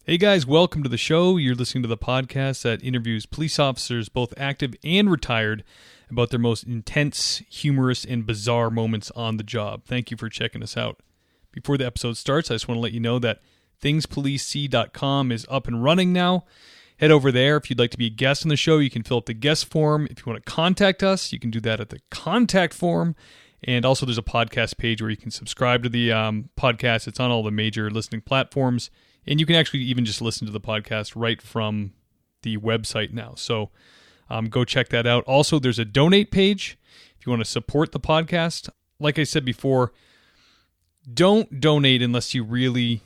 Hey guys, welcome to the show. You're listening to the podcast that interviews police officers, both active and retired, about their most intense, humorous, and bizarre moments on the job. Thank you for checking us out. Before the episode starts, I just want to let you know that thingspolicec.com is up and running now. Head over there. If you'd like to be a guest on the show, you can fill out the guest form. If you want to contact us, you can do that at the contact form. And also there's a podcast page where you can subscribe to the podcast. It's on all the major listening platforms. And you can actually even just listen to the podcast right from the website now. So go check that out. Also, there's a donate page if you want to support the podcast. Like I said before, don't donate unless you really,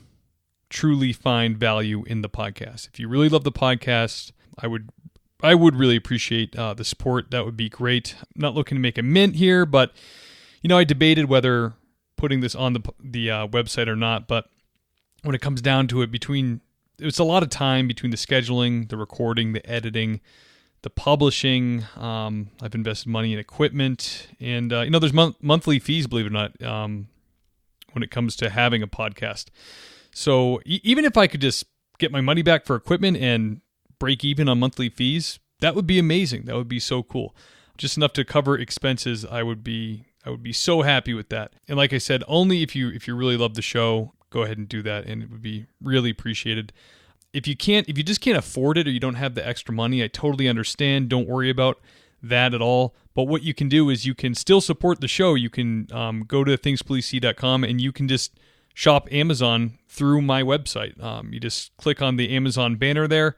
truly find value in the podcast. If you really love the podcast, I would really appreciate the support. That would be great. I'm not looking to make a mint here, but I debated whether putting this on the website or not, but when it comes down to it, it's a lot of time between the scheduling, the recording, the editing, the publishing. I've invested money in equipment, and there's monthly fees, believe it or not, when it comes to having a podcast. So even if I could just get my money back for equipment and break even on monthly fees, that would be amazing. That would be so cool. Just enough to cover expenses, I would be so happy with that. And like I said, only if you really love the show, go ahead and do that, and it would be really appreciated. If you just can't afford it or you don't have the extra money, I totally understand. Don't worry about that at all. But what you can do is you can still support the show. You can go to thingspolicec.com and you can just shop Amazon through my website. You just click on the Amazon banner there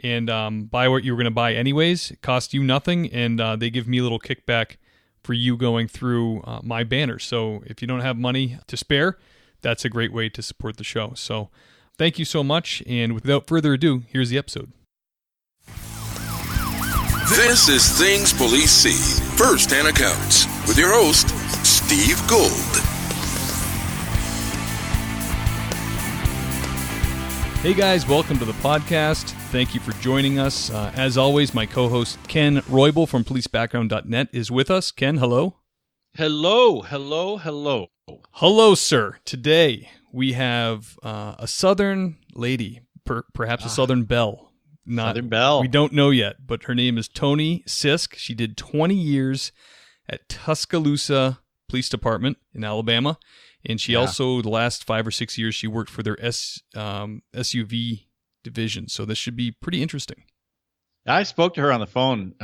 and buy what you were going to buy anyways. It costs you nothing, and they give me a little kickback for you going through my banner. So if you don't have money to spare, that's a great way to support the show. So thank you so much. And without further ado, here's the episode. This is Things Police See, First-Hand Accounts, with your host, Steve Gold. Hey guys, welcome to the podcast. Thank you for joining us. As always, my co-host Ken Roybal from policebackground.net is with us. Ken, hello. Hello. Hello, sir. Today we have a Southern lady, perhaps a Southern belle. Southern belle. We don't know yet, but her name is Toni Sisk. She did 20 years at Tuscaloosa Police Department in Alabama, and she also, the last 5 or 6 years, she worked for their SUV division. So this should be pretty interesting. I spoke to her on the phone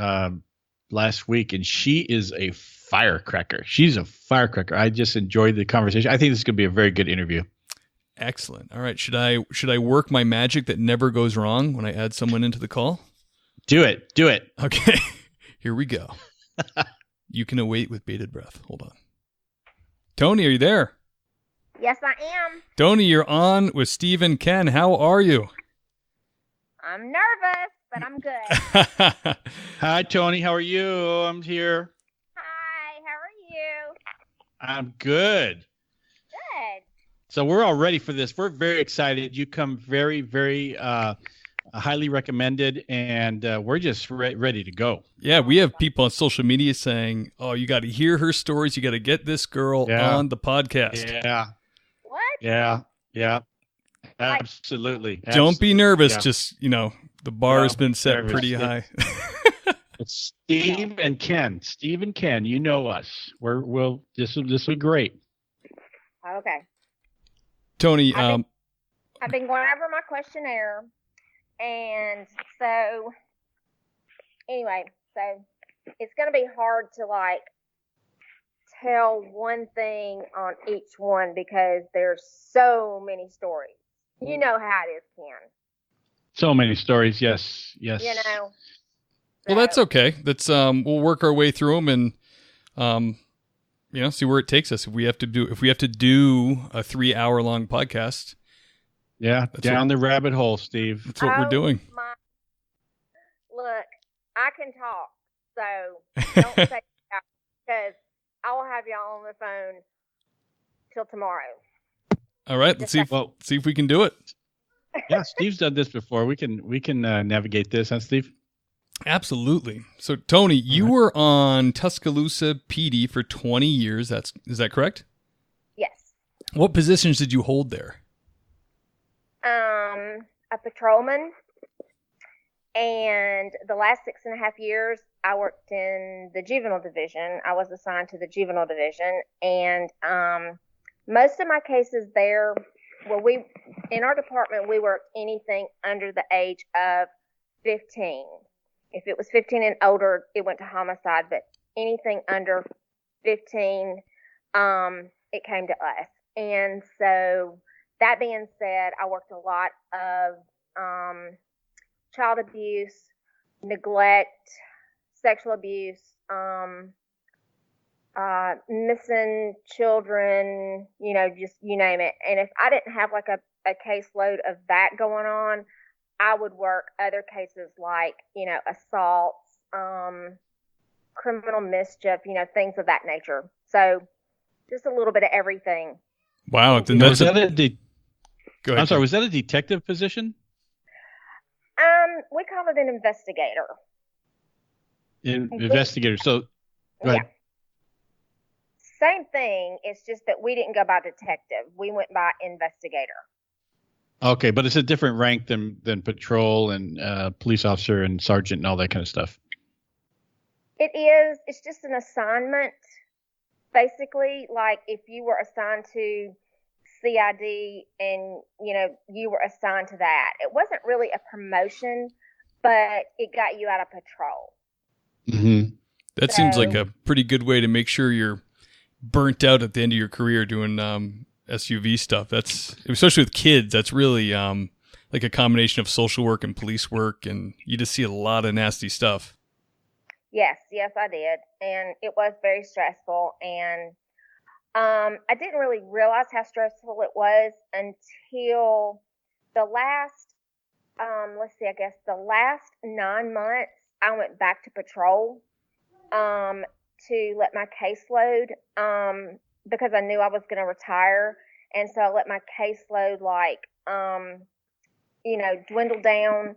last week, and she is a firecracker. She's a firecracker. I just enjoyed the conversation. I think this is going to be a very good interview. Excellent. All right. Should I work my magic that never goes wrong when I add someone into the call? Do it. Okay. Here we go. You can await with bated breath. Hold on. Toni, are you there? Yes, I am. Toni, you're on with Steve and Ken. How are you? I'm nervous, but I'm good. Hi, Toni. How are you? I'm here. Hi, how are you? I'm good. Good. So we're all ready for this. We're very excited. You come very, very highly recommended, and we're just ready to go. Yeah, we have people on social media saying, oh, you got to hear her stories. You got to get this girl on the podcast. What? Yeah. Absolutely. Don't be nervous. Yeah. Just, the bar has been set pretty high. It's Steve and Ken. Steve and Ken, you know us. This will be great. Okay. Toni, I've been going over my questionnaire, and so it's going to be hard to tell one thing on each one because there's so many stories. You know how it is, Ken. So many stories, yes. Well, that's okay. That's we'll work our way through them and see where it takes us. If we have to do a 3-hour-long podcast, down the rabbit hole, Steve. That's what we're doing. Look, I can talk, so don't say that because I will have y'all on the phone till tomorrow. All right, let's see if we can do it. Yeah, Steve's done this before. We can navigate this, huh, Steve? Absolutely. So, Toni, you were on Tuscaloosa PD for 20 years. Is that correct? Yes. What positions did you hold there? a patrolman, and the last 6.5 years I worked in the juvenile division. I was assigned to the juvenile division, and most of my cases there, well, in our department we worked anything under the age of 15. If it was 15 and older, it went to homicide, but anything under 15, it came to us. And so, that being said, I worked a lot of child abuse, neglect, sexual abuse, missing children, just you name it. And if I didn't have like a caseload of that going on, I would work other cases like, assaults, criminal mischief, things of that nature. So just a little bit of everything. Wow. Then Go ahead. I'm sorry, was that a detective position? We call it an investigator. Investigator. So, go ahead. Same thing. It's just that we didn't go by detective. We went by investigator. Okay, but it's a different rank than patrol and police officer and sergeant and all that kind of stuff. It is. It's just an assignment, basically. Like if you were assigned to CID and, you were assigned to that. It wasn't really a promotion, but it got you out of patrol. Mm-hmm. That seems like a pretty good way to make sure you're burnt out at the end of your career doing SUV stuff. That's, especially with kids, that's really like a combination of social work and police work, and you just see a lot of nasty stuff. Yes, I did. And it was very stressful, and I didn't really realize how stressful it was until the last, the last 9 months I went back to patrol to let my caseload, because I knew I was going to retire. And so I let my caseload dwindle down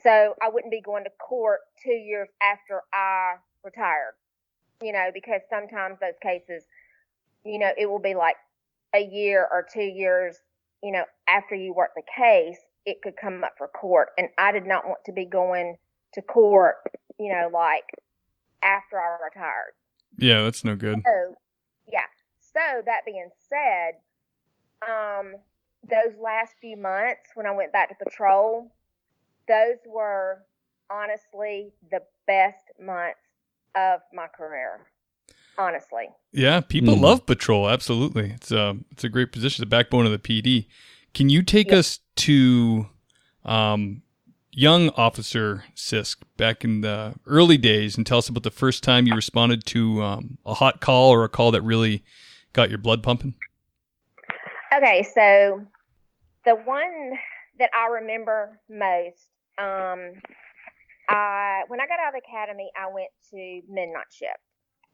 so I wouldn't be going to court 2 years after I retired, because sometimes those cases, it will be like a year or 2 years, after you work the case, it could come up for court. And I did not want to be going to court, after I retired. Yeah, that's no good. So that being said, those last few months when I went back to patrol, those were honestly the best months of my career. Honestly. Yeah, people love patrol. Absolutely. It's a great position, the backbone of the PD. Can you take us to young Officer Sisk back in the early days and tell us about the first time you responded to a hot call or a call that really got your blood pumping? Okay, so the one that I remember most, when I got out of the academy, I went to midnight shift.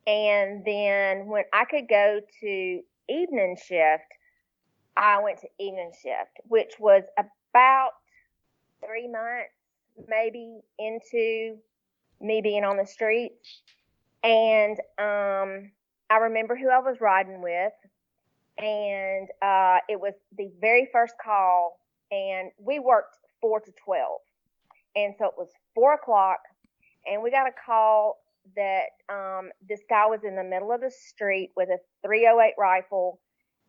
And then when I could go to evening shift, I went to evening shift, which was about 3 months maybe into me being on the streets. And I remember who I was riding with. And it was the very first call, and we worked 4 to 12. And so it was 4 o'clock, and we got a call that this guy was in the middle of the street with a .308 rifle,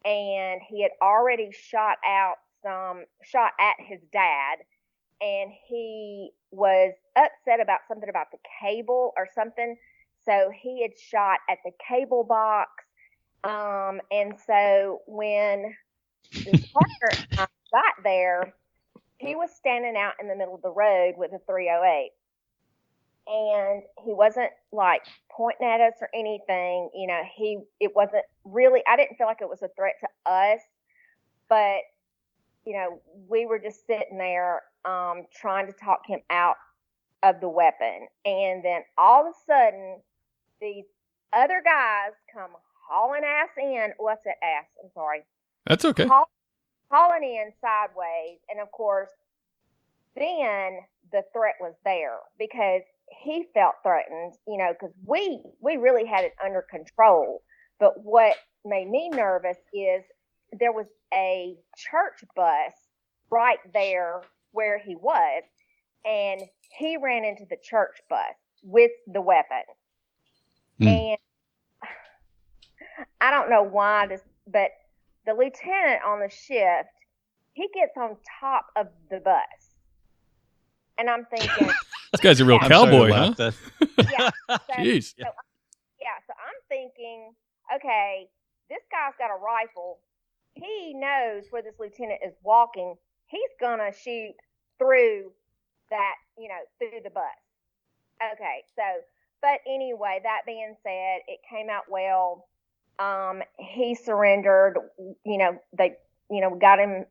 and he had already shot at his dad, and he was upset about something about the cable or something. So he had shot at the cable box. And so when the partner got there, he was standing out in the middle of the road with a .308. And he wasn't pointing at us or anything. It wasn't really, I didn't feel like it was a threat to us, but, we were just sitting there, trying to talk him out of the weapon. And then all of a sudden, these other guys come hauling ass in. Oh, I said ass. I'm sorry. That's okay. Hauling in sideways. And of course, then the threat was there because he felt threatened, because we really had it under control. But what made me nervous is there was a church bus right there where he was, and he ran into the church bus with the weapon. And I don't know why but the lieutenant on the shift, he gets on top of the bus. And I'm thinking, this guy's a real cowboy, huh? Yeah. Jeez. So I'm thinking, okay, this guy's got a rifle. He knows where this lieutenant is walking. He's going to shoot through that, through the bus. Okay, but anyway, that being said, it came out well. He surrendered, they, got him,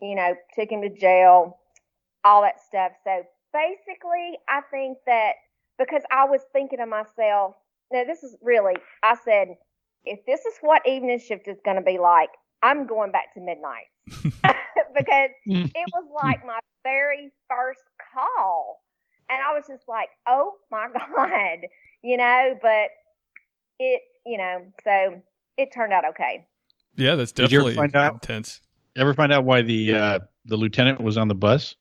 took him to jail, all that stuff. So basically, I think that because I was thinking to myself, now this is really, I said, if this is what evening shift is going to be like, I'm going back to midnight because it was like my very first call. And I was just like, oh my God, but it, so it turned out okay. Yeah, that's definitely intense. Ever find out why the lieutenant was on the bus?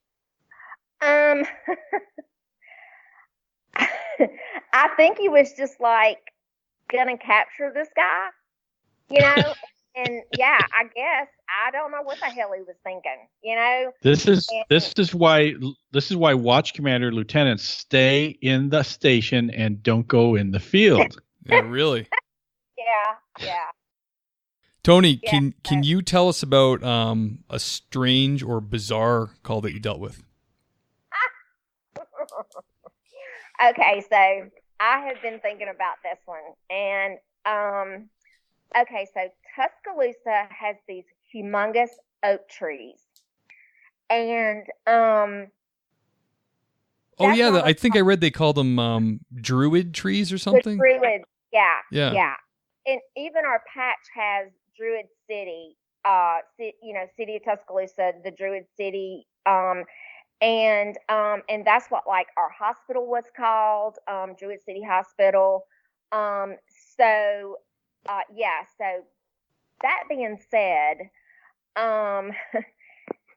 I think he was just like gonna capture this guy, and yeah, I guess I don't know what the hell he was thinking, This is why watch commander lieutenants stay in the station and don't go in the field. Yeah, really. Yeah. Toni, can you tell us about a strange or bizarre call that you dealt with? Okay, so I have been thinking about this one, and okay, so Tuscaloosa has these humongous oak trees, and I think I read they call them druid trees or something. The druid, yeah, and even our patch has Druid City, City of Tuscaloosa, the Druid City, and that's what like our hospital was called, Druid City Hospital. So that being said,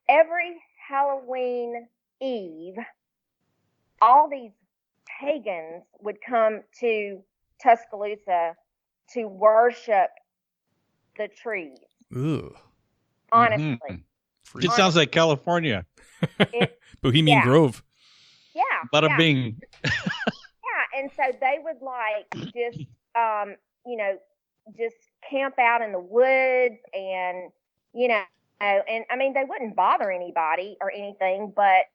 every Halloween Eve, all these pagans would come to Tuscaloosa to worship the trees. Ooh. Honestly. Mm-hmm. It sounds like California. Bohemian Grove. Yeah. Bada bing. Yeah, and so they would like just just camp out in the woods and and I mean they wouldn't bother anybody or anything, but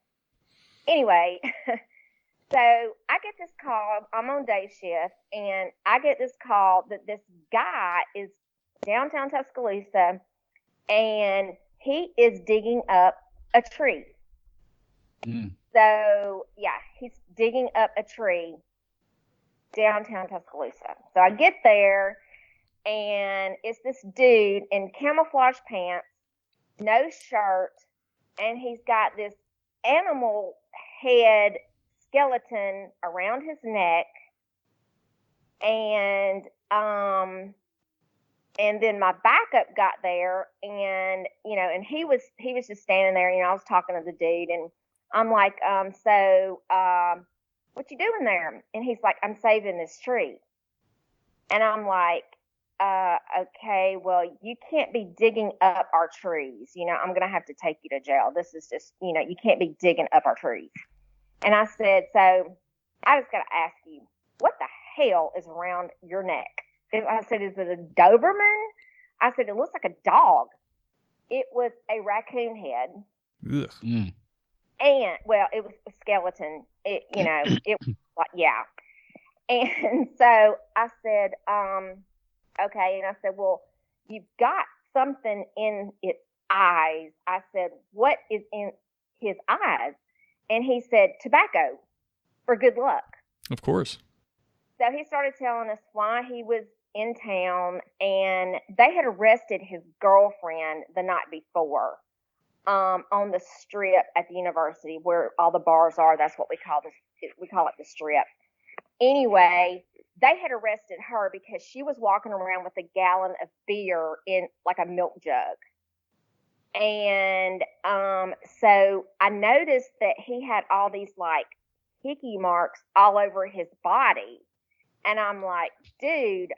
anyway, so I get this call, I'm on day shift, and I get this call that this guy is downtown Tuscaloosa and he is digging up a tree. So, he's digging up a tree downtown Tuscaloosa. So I get there, and it's this dude in camouflage pants, no shirt, and he's got this animal head skeleton around his neck, and then my backup got there, and and he was just standing there. I was talking to the dude, and I'm like, what you doing there? And he's like, I'm saving this tree. And I'm like, okay, well, you can't be digging up our trees. I'm going to have to take you to jail. This is just, you can't be digging up our trees. And I said, so I just got to ask you, what the hell is around your neck? I said, is it a Doberman? I said, it looks like a dog. It was a raccoon head. Ugh. Mm. And, well, it was a skeleton. It was like, yeah. And so I said, okay. And I said, well, you've got something in its eyes. I said, what is in his eyes? And he said, tobacco for good luck. Of course. So he started telling us why he was in town, and they had arrested his girlfriend the night before. On the strip at the university where all the bars are. That's what we call it the strip. Anyway, they had arrested her because she was walking around with a gallon of beer in like a milk jug. And so I noticed that he had all these like hickey marks all over his body. And I'm like, dude,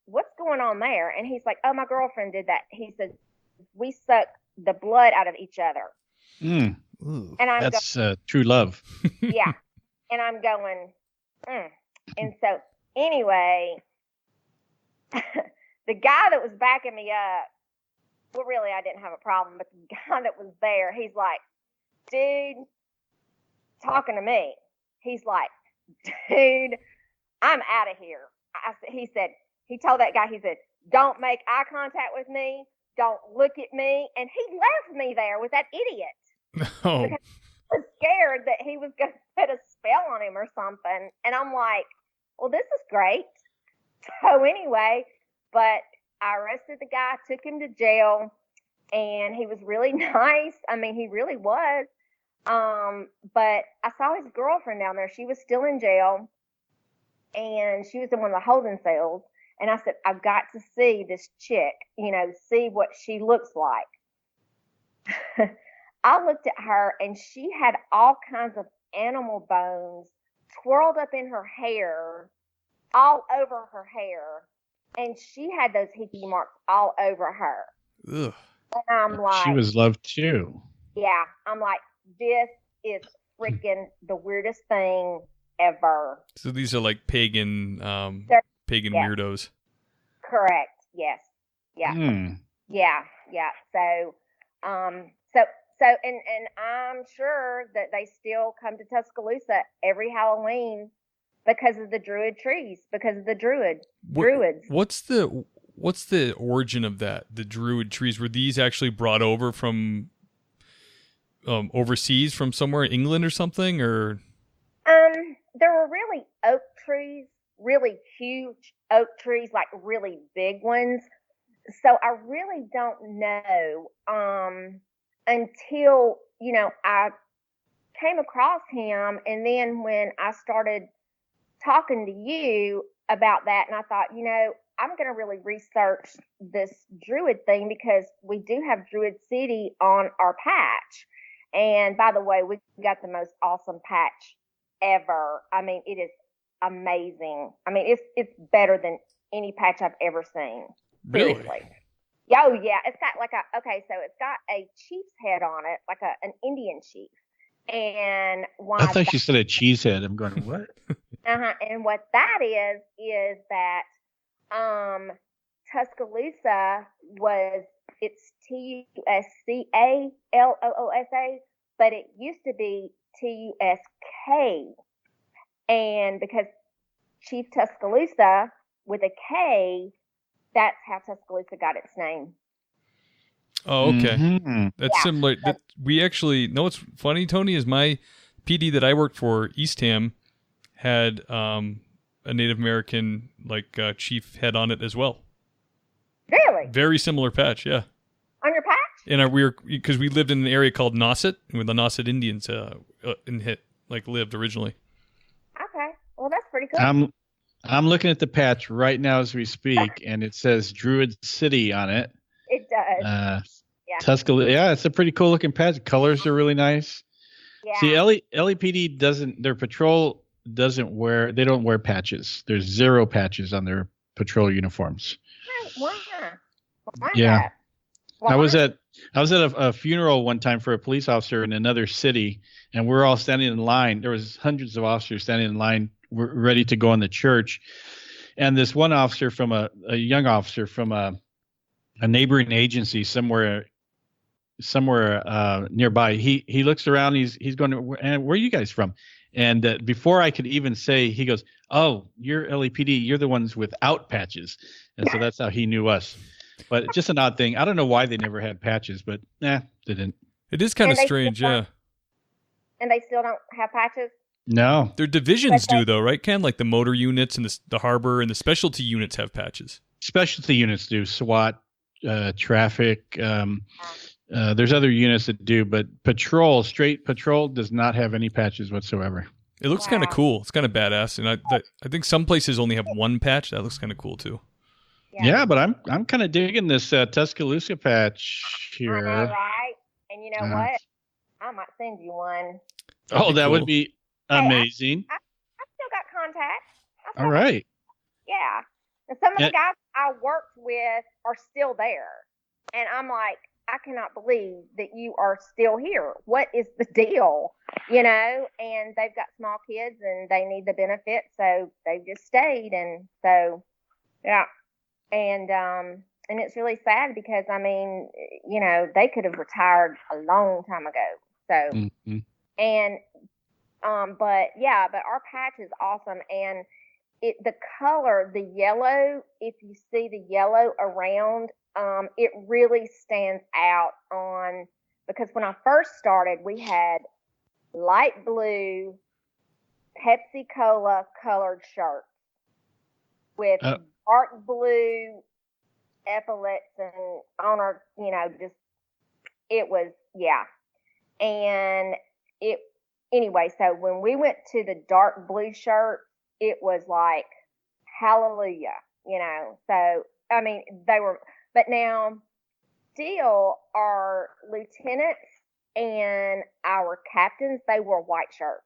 what's going on there? And he's like, oh, my girlfriend did that. He said, we suck the blood out of each other. Mm. Ooh. And That's true love. yeah. And I'm going, And so anyway, the guy that was backing me up, well, really, I didn't have a problem, but the guy that was there, he's like, dude, talking to me. He's like, dude, I'm out of here. He told that guy, he said, don't make eye contact with me. Don't look at me. And he left me there with that idiot. Oh. Because I was scared that he was going to put a spell on him or something. And I'm like, well, this is great. So anyway, but I arrested the guy, took him to jail, and he was really nice. I mean, he really was. But I saw his girlfriend down there. She was still in jail, and she was in one of the holding cells. And I said, I've got to see this chick, see what she looks like. I looked at her, and she had all kinds of animal bones twirled up in her hair, all over her hair. And she had those hickey marks all over her. Ugh. And I'm like, She was loved too. yeah, I'm like, this is freaking the weirdest thing ever. So these are like pagan Yes. weirdos. Correct. Yes. Yeah. Yeah. Yeah. So, and I'm sure that they still come to Tuscaloosa every Halloween because of the druid trees, because of the druids. What's the origin of that? The druid trees, were these actually brought over from overseas, from somewhere in England or something, or? There were really oak trees, really huge oak trees, like really big ones. So I really don't know until, I came across him. And then when I started talking to you about that, and I thought, I'm going to really research this druid thing, because we do have Druid City on our patch. And by the way, we got the most awesome patch ever. I mean, it is amazing. I mean, it's better than any patch I've ever seen. Really? Seriously. Oh yeah, it's got so it's got a chief's head on it, like an Indian chief. And I thought you said a cheese head. I'm going, what? And what that is that Tuscaloosa it's Tuscaloosa, but it used to be Tusk. And because Chief Tuscaloosa with a K, that's how Tuscaloosa got its name. Oh, okay. Mm-hmm. That's similar. We actually know what's funny, Tony, is my PD that I worked for, Eastham, had a Native American chief head on it as well. Really? Very similar patch, yeah. On your patch? And because we lived in an area called Nauset, where the Nauset Indians lived originally. Okay, well that's pretty cool. I'm looking at the patch right now as we speak, and it says Druid City on it. It does. Yeah. Tuscaloosa. Yeah, it's a pretty cool looking patch. Colors are really nice. Yeah. See, LAPD their patrol don't wear patches. There's 0 patches on their patrol uniforms. Why? Yeah. Why? I was at a funeral one time for a police officer in another city, and we're all standing in line. There was hundreds of officers standing in line, ready to go in the church. And this one officer a young officer from a neighboring agency somewhere nearby, he looks around, he's going, and where are you guys from? And before I could even say, he goes, oh, you're LAPD, you're the ones without patches. And so that's how he knew us. But just an odd thing. I don't know why they never had patches, but they didn't. It is kind of strange, yeah. And they still don't have patches? No. Their divisions do, though, right, Ken? Like the motor units and the harbor and the specialty units have patches. Specialty units do. SWAT, traffic. There's other units that do, but straight patrol does not have any patches whatsoever. It looks kind of cool. It's kind of badass. And I think some places only have one patch. That looks kind of cool, too. Yeah, but I'm kind of digging this Tuscaloosa patch here. I know, right? And you know what? I might send you one. That would be amazing. I still got contacts. All right. Yeah. And some of the guys I worked with are still there. And I'm like, I cannot believe that you are still here. What is the deal? You know, and they've got small kids and they need the benefit. So they've just stayed. And so, yeah. And it's really sad because, I mean, you know, they could have retired a long time ago. So, and, but our patch is awesome. And the color, the yellow, if you see the yellow around, it really stands out because when I first started, we had light blue Pepsi Cola colored shirts with dark blue epaulets and on our, you know, just, it was, yeah. And anyway, so when we went to the dark blue shirt, it was like, hallelujah, you know. So, I mean, but now still our lieutenants and our captains, they wore white shirts.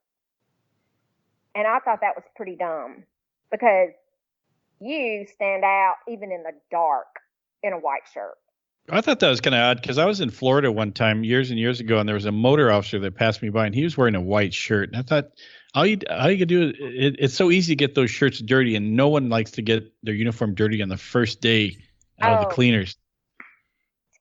And I thought that was pretty dumb because you stand out even in the dark in a white shirt. I thought that was kind of odd because I was in Florida one time years and years ago, and there was a motor officer that passed me by, and he was wearing a white shirt. And I thought, all you could do, it's so easy to get those shirts dirty, and no one likes to get their uniform dirty on the first day out of the cleaners.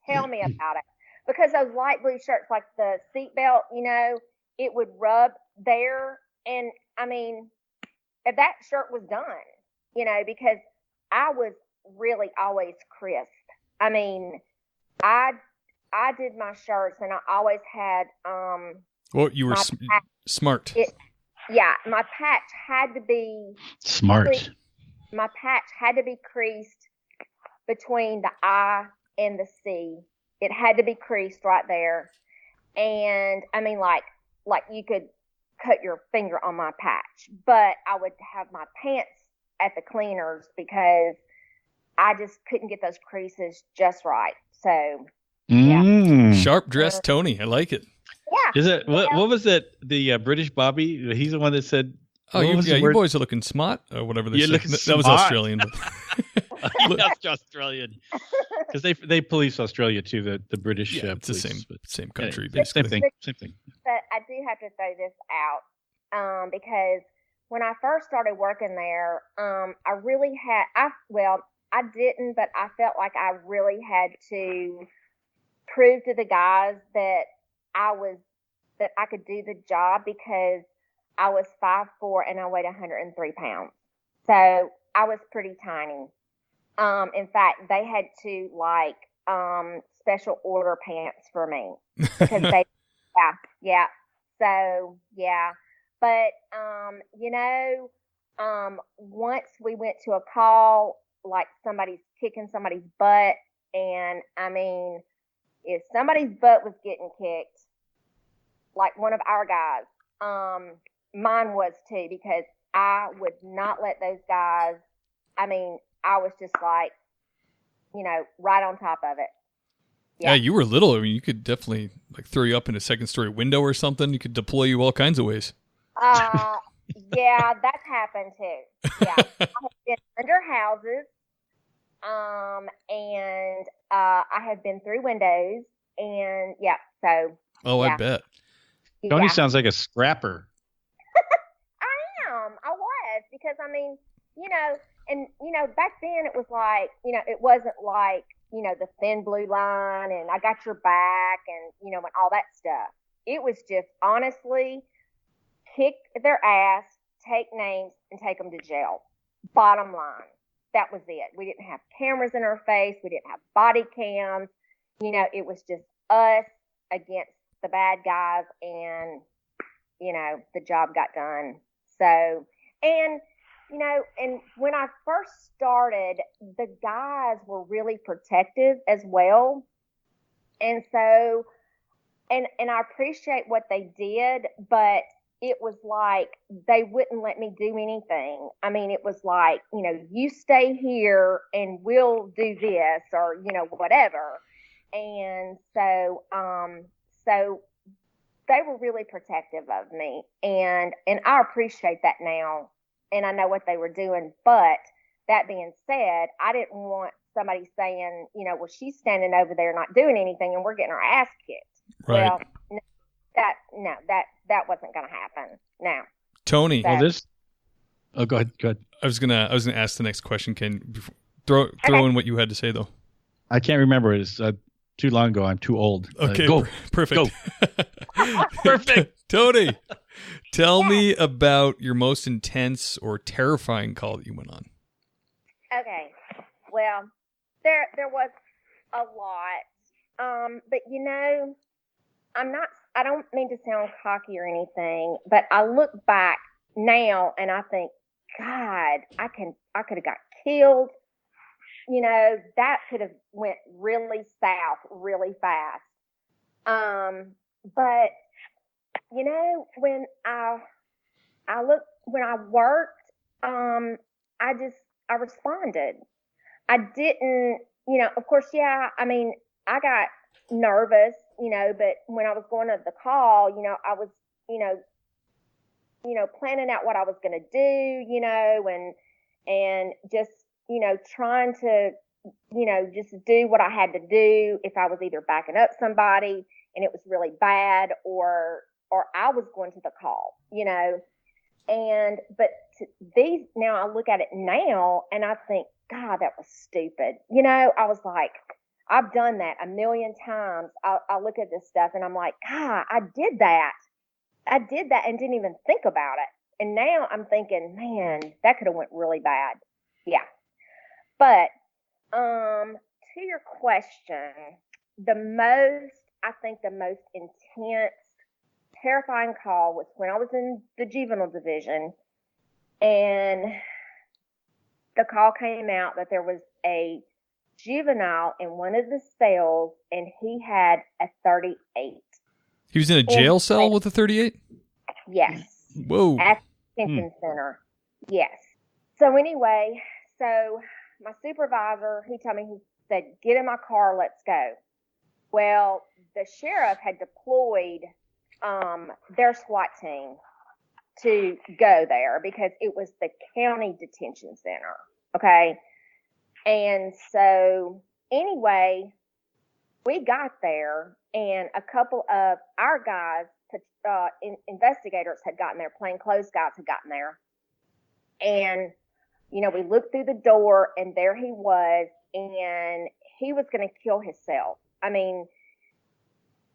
Tell me about it. Because those light blue shirts, like the seatbelt, you know, it would rub there. And, I mean, if that shirt was done, you know, because I was really always crisp. I mean, I did my shirts, and I always had well, you were smart. My patch had to be smart. My patch had to be creased between the I and the C. It had to be creased right there. And I mean, like you could cut your finger on my patch, but I would have my pants at the cleaners because I just couldn't get those creases just right. So, yeah. Sharp dressed Toni. I like it. Yeah. Is it what was that? The British Bobby? He's the one that said, "Oh, you boys are looking smart," or whatever they said. That was Australian. That's Australian because they police Australia too. The British. It's police, the same country, basically. Same thing. But I do have to throw this out because when I first started working there, I really had I didn't, but I felt like I really had to prove to the guys that I could do the job because I was 5'4" and I weighed 103 pounds. So I was pretty tiny. In fact, they had to special order pants for me because yeah. So yeah, but you know, once we went to a call, like somebody's kicking somebody's butt, and I mean, if somebody's butt was getting kicked, like one of our guys, mine was too, because I would not let those guys, I mean, I was just like, you know, right on top of it. Yeah, you were little. I mean, you could definitely throw you up in a second story window or something. You could deploy you all kinds of ways. Yeah, that's happened too. Yeah, I have been under houses, and I have been through windows, and yeah. So. Oh, yeah. I bet. Toni sounds like a scrapper. I was, because I mean, you know, and you know, back then it was like, you know, it wasn't like, you know, the thin blue line and I got your back and, you know, and all that stuff. It was just honestly kick their ass, take names, and take them to jail. Bottom line. That was it. We didn't have cameras in our face. We didn't have body cams. You know, it was just us against the bad guys, and, you know, the job got done. So, and, you know, and when I first started, the guys were really protective as well. And so, and I appreciate what they did, but it was like they wouldn't let me do anything. I mean, it was like, you stay here and we'll do this or, whatever. And so they were really protective of me, and I appreciate that now, and I know what they were doing. But that being said, I didn't want somebody saying, well, she's standing over there not doing anything and we're getting our ass kicked. Right. Well, that wasn't going to happen. Now, Toni. Well, go ahead. I was gonna ask the next question. Can throw in what you had to say though. I can't remember. It's too long ago. I'm too old. Okay, go. Perfect. Go. Perfect. Toni, tell me about your most intense or terrifying call that you went on. Okay. Well, there was a lot. But I don't mean to sound cocky or anything, but I look back now and I think, God, I could have got killed. That could have went really south really fast. But when I worked, I responded. I didn't, of course, yeah, I mean, I got nervous, but when I was going to the call, I was, planning out what I was going to do, and just, trying to, just do what I had to do if I was either backing up somebody and it was really bad or I was going to the call, but now I look at it now and I think, God, that was stupid. I was like, I've done that a million times. I look at this stuff and I'm like, God, I did that and didn't even think about it. And now I'm thinking, man, that could have went really bad. Yeah. But, to your question, the most intense, terrifying call was when I was in the juvenile division, and the call came out that there was a juvenile in one of the cells, and he had a 38. He was in a jail cell with a 38? Yes. Whoa. At the detention center. Yes. So anyway, my supervisor, he told me, he said, get in my car, let's go. Well, the sheriff had deployed their SWAT team to go there because it was the county detention center. Okay. And so anyway, we got there and a couple of our guys, investigators had gotten there, plainclothes guys had gotten there. And, we looked through the door and there he was, and he was going to kill himself. I mean,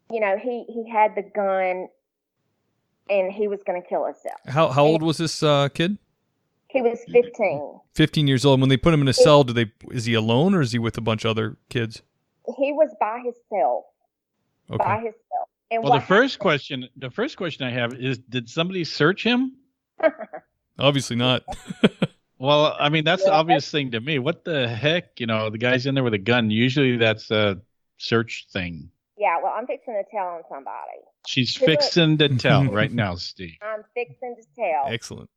he had the gun and he was going to kill himself. How old was this kid? He was 15. 15 years old. When they put him in a cell, is he alone or is he with a bunch of other kids? He was by himself. Okay. By himself. And well, the first question I have is, did somebody search him? Obviously not. Well, I mean, that's the obvious thing to me. What the heck? The guy's in there with a gun. Usually that's a search thing. Yeah, well, I'm fixing to tell on somebody. She's fixing to tell right now, Steve. I'm fixing to tell. Excellent.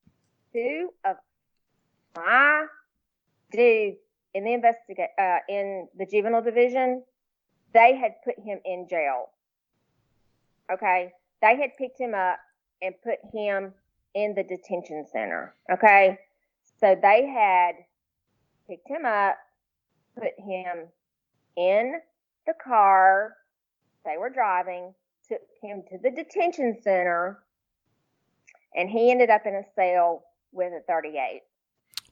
Two of my dudes in the juvenile division, they had put him in jail. Okay? They had picked him up and put him in the detention center. Okay? So they had picked him up, put him in the car they were driving, took him to the detention center, and he ended up in a cell with a 38.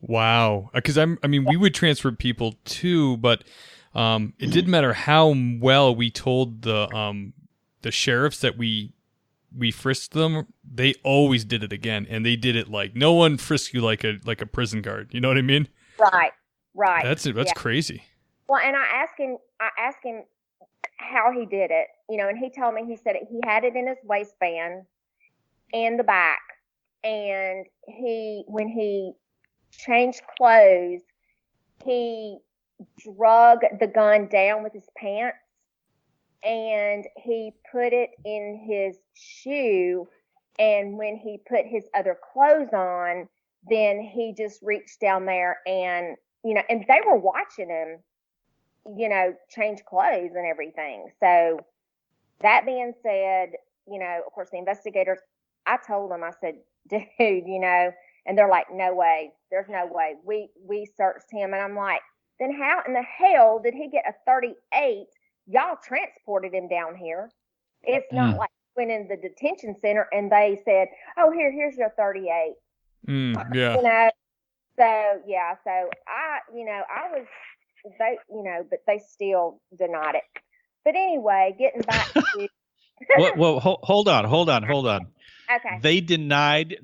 Wow. Because we would transfer people too, but it didn't matter how well we told the sheriffs that we frisked them. They always did it again, and they did it like no one frisks you like a prison guard. You know what I mean? Right. That's crazy. Well, and I asked him how he did it, and he told me, he said he had it in his waistband in the back, and when he changed clothes, he drug the gun down with his pants and he put it in his shoe And when he put his other clothes on, then he just reached down there and, and they were watching him, change clothes and everything. So that being said, of course, the investigators, I told them, I said, dude, and they're like, no way, there's no way. We searched him. And I'm like, then how in the hell did he get a 38? Y'all transported him down here. It's not like he went in the detention center and they said, oh, here's your 38. Yeah. So yeah, so I was, but they still denied it. But anyway, getting back to well, hold on. Okay. They denied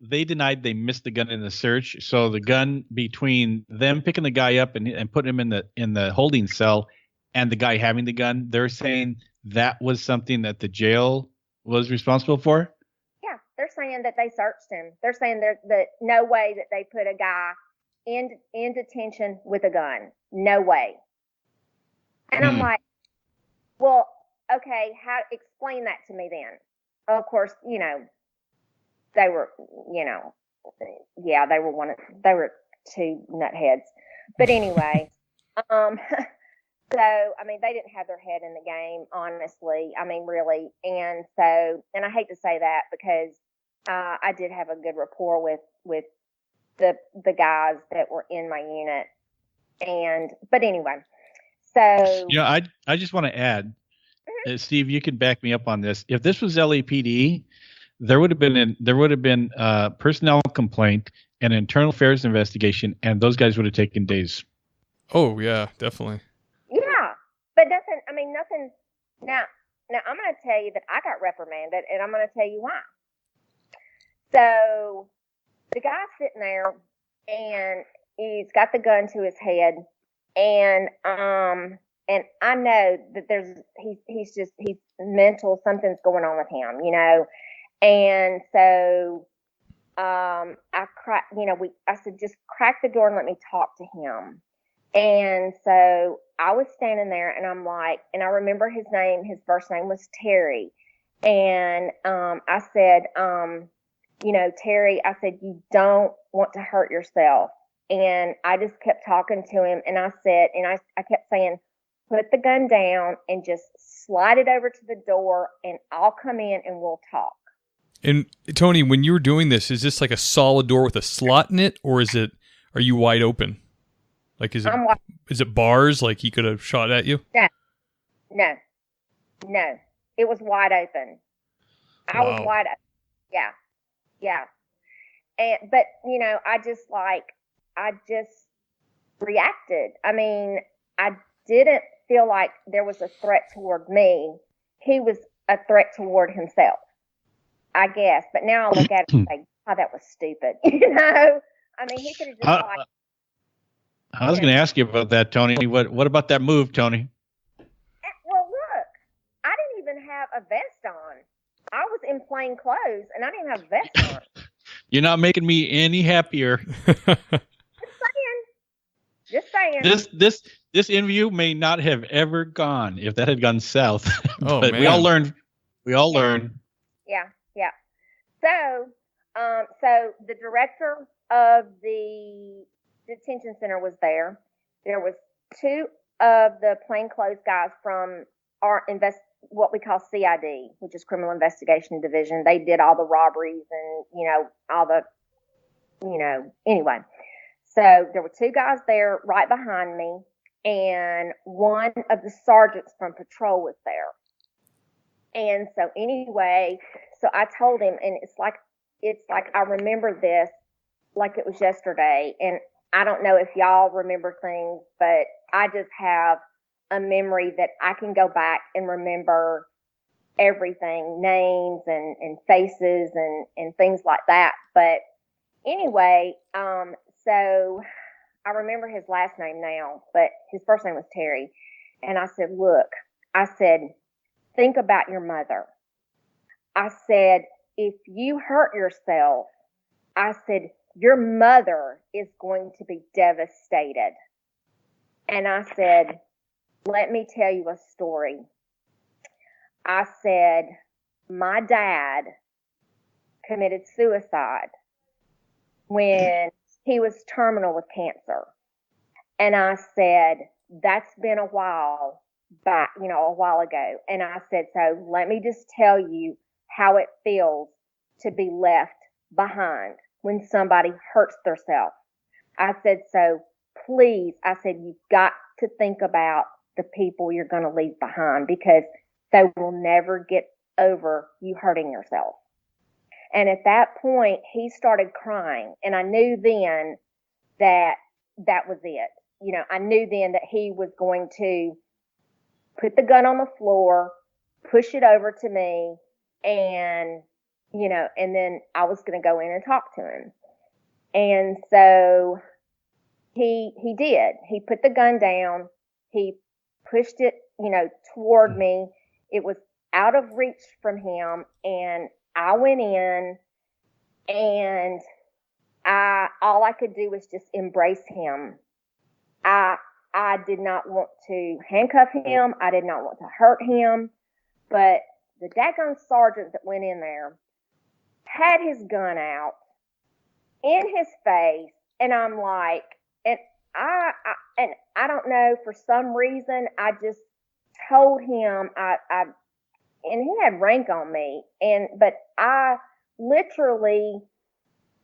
they missed the gun in the search. So the gun between them picking the guy up and putting him in the holding cell and the guy having the gun, they're saying that was something that the jail was responsible for? Yeah, they're saying that they searched him. They're saying that no way that they put a guy in detention with a gun. No way. And I'm like, well, okay, explain that to me then. Of course, they were, they were two nutheads. But anyway, so, I mean, they didn't have their head in the game, honestly. I mean, really. And so, and I hate to say that because I did have a good rapport with the guys that were in my unit. But anyway, so. I just want to add, Steve, you can back me up on this. If this was LAPD, there would have been a personnel complaint, an internal affairs investigation, and those guys would have taken days. Oh yeah, definitely. Yeah, but nothing. Now I'm going to tell you that I got reprimanded, and I'm going to tell you why. So the guy's sitting there, and he's got the gun to his head, and I know that he's mental, something's going on with him, and so I said, just crack the door and let me talk to him. And so I was standing there and I'm like, and I remember his first name was Terry. And I said, Terry, I said, you don't want to hurt yourself. And I just kept talking to him and I said, and I kept saying, put the gun down and just slide it over to the door and I'll come in and we'll talk. And Toni, when you were doing this, is this like a solid door with a slot in it, or are you wide open? Like, is it bars? Like he could have shot at you? No. It was wide open. I was wide open. Yeah. But I just reacted. I mean, I didn't feel like there was a threat toward me. He was a threat toward himself, I guess. But now I look at it and say, oh, that was stupid. I mean, he could have just I was going to ask you about that, Toni. What about that move, Toni? Well, look, I didn't even have a vest on. I was in plain clothes, and I didn't have a vest on. You're not making me any happier. Just saying. This interview may not have ever gone if that had gone south. Oh, but man. We all learn. Yeah. So the director of the detention center was there. There was two of the plainclothes guys from our what we call CID, which is Criminal Investigation Division. They did all the robberies and all the anyway. So there were two guys there right behind me, and one of the sergeants from patrol was there. And so anyway, so I told him, and it's like I remember this like it was yesterday. And I don't know if y'all remember things, but I just have a memory that I can go back and remember everything, names and faces and things like that. But anyway, so I remember his last name now, but his first name was Terry. And I said, look, think about your mother. I said, if you hurt yourself, I said, your mother is going to be devastated. And I said, let me tell you a story. I said, my dad committed suicide when he was terminal with cancer. And I said, that's been a while back, a while ago. And I said, so let me just tell you how it feels to be left behind when somebody hurts themselves. I said, so please, I said, you've got to think about the people you're going to leave behind, because they will never get over you hurting yourself. And at that point, he started crying. And I knew then that that was it. I knew then that he was going to put the gun on the floor, push it over to me, and, and then I was going to go in and talk to him. And so he did. He put the gun down. He pushed it, toward me. It was out of reach from him. And I went in, and all I could do was just embrace him. I did not want to handcuff him. I did not want to hurt him. But the daggone sergeant that went in there had his gun out in his face. And I'm like, and I don't know, for some reason, I just told him and he had rank on me. But I literally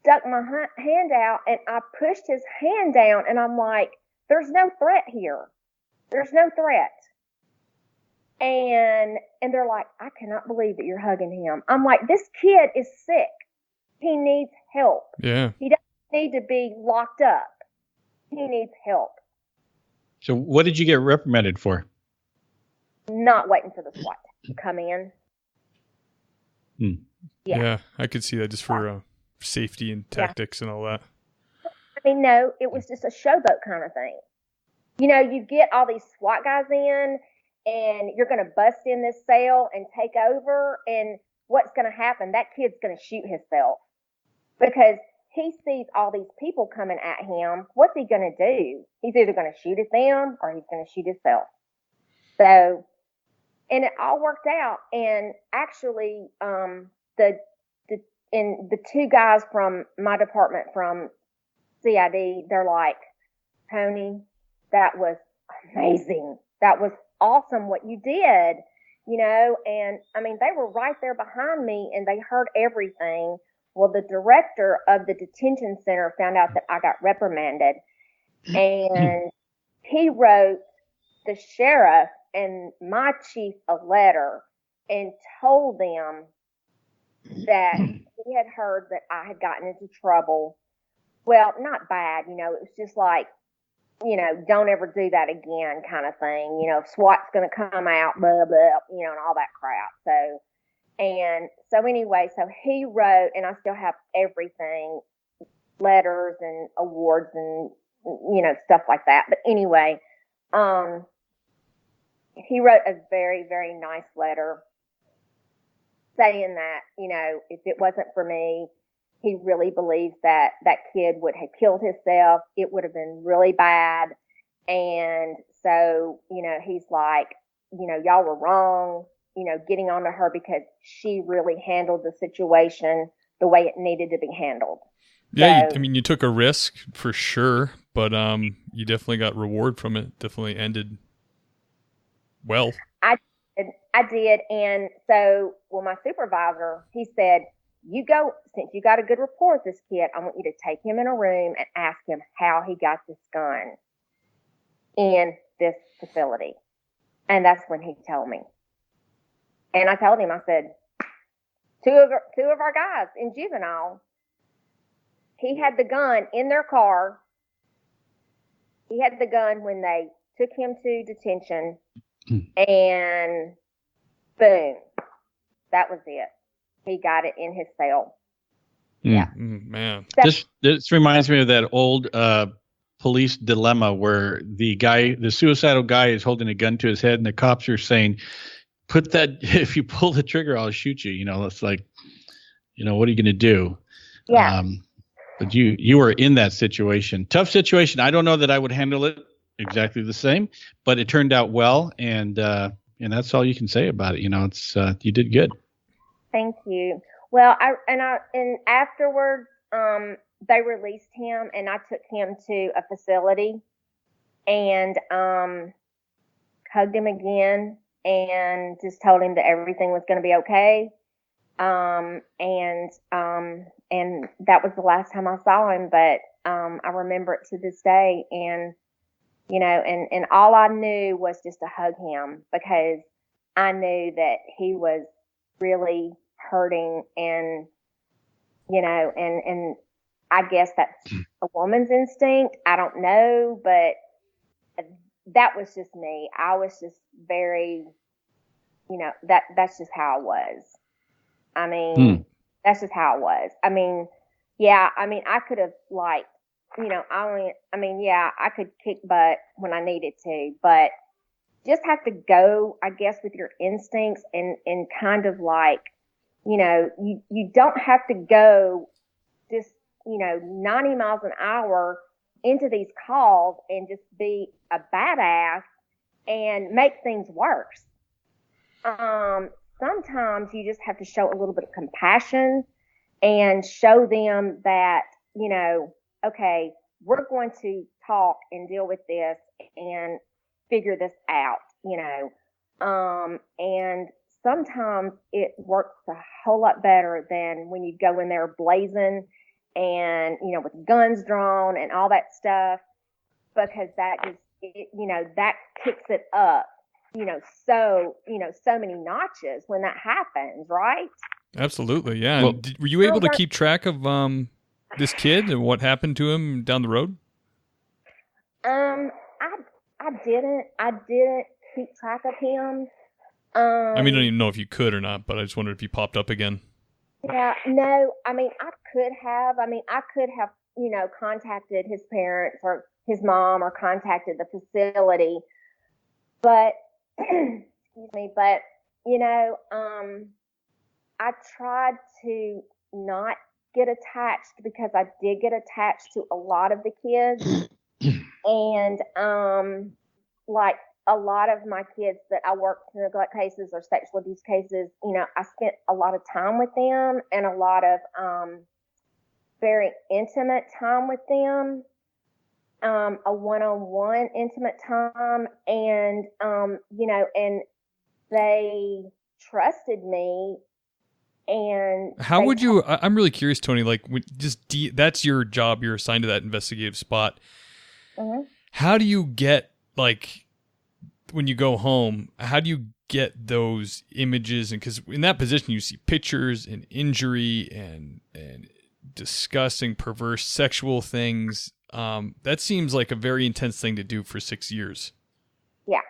stuck my hand out and I pushed his hand down, and I'm like, there's no threat here. There's no threat. And they're like, I cannot believe that you're hugging him. I'm like, this kid is sick. He needs help. Yeah. He doesn't need to be locked up. He needs help. So what did you get reprimanded for? Not waiting for the SWAT to come in. Yeah, I could see that, just for safety and tactics and all that. I mean, no, it was just a showboat kind of thing. You get all these SWAT guys in, and you're going to bust in this cell and take over, and what's going to happen? That kid's going to shoot himself, because he sees all these people coming at him. What's he going to do? He's either going to shoot at them or he's going to shoot himself. So, and it all worked out. And actually, the two guys from my department from CID, they're like, Toni, that was amazing. That was awesome what you did, and I mean, they were right there behind me and they heard everything. Well, the director of the detention center found out that I got reprimanded, and he wrote the sheriff and my chief a letter and told them that he had heard that I had gotten into trouble. Well, not bad, it was just like, don't ever do that again kind of thing. SWAT's going to come out, blah, blah, and all that crap. So anyway, so he wrote, and I still have everything, letters and awards and, stuff like that. But anyway, he wrote a very, very nice letter saying that, if it wasn't for me, he really believes that that kid would have killed himself. It would have been really bad. And so, he's like, y'all were wrong, getting onto her, because she really handled the situation the way it needed to be handled. Yeah, So, you took a risk for sure, but you definitely got reward from it. Definitely ended well. I did. And so, my supervisor, he said, you go, since you got a good rapport with this kid, I want you to take him in a room and ask him how he got this gun in this facility. And that's when he told me. And I told him, I said, two of our guys in juvenile, he had the gun in their car. He had the gun when they took him to detention, and boom, that was it. He got it in his cell. Yeah. Man. This reminds me of that old police dilemma where the suicidal guy is holding a gun to his head, and the cops are saying, if you pull the trigger, I'll shoot you. It's like, what are you going to do? Yeah. But you were in that situation. Tough situation. I don't know that I would handle it exactly the same, but it turned out well, and that's all you can say about it. It's you did good. Thank you. Well, and afterwards, they released him, and I took him to a facility and hugged him again and just told him that everything was going to be okay. And that was the last time I saw him, but I remember it to this day. And and all I knew was just to hug him, because I knew that he was really hurting, and and I guess that's a woman's instinct. I don't know, but that was just me. I was just very, that's just how I was. I mean, that's just how it was. I mean, yeah, I could have I could kick butt when I needed to, but just have to go, I guess, with your instincts and kind of you don't have to go just, 90 miles an hour into these calls and just be a badass and make things worse. Sometimes you just have to show a little bit of compassion and show them that, okay, we're going to talk and deal with this and figure this out, and sometimes it works a whole lot better than when you go in there blazing and, with guns drawn and all that stuff, because that just, that kicks it up, so many notches when that happens, right? Absolutely, yeah. Well, were you able to keep track of this kid and what happened to him down the road? I didn't keep track of him. I don't even know if you could or not, but I just wondered if he popped up again. Yeah, no, I could have. I could have, contacted his parents or his mom or contacted the facility. But, excuse me, but, I tried to not get attached, because I did get attached to a lot of the kids. And, a lot of my kids that I worked in neglect cases or sexual abuse cases, I spent a lot of time with them and a lot of very intimate time with them, a one-on-one intimate time, and and they trusted me. And how would you? I'm really curious, Toni. That's your job. You're assigned to that investigative spot. Mm-hmm. How do you get when you go home, how do you get those images? And because in that position, you see pictures and injury and disgusting, perverse sexual things. That seems like a very intense thing to do for 6 years. Yeah.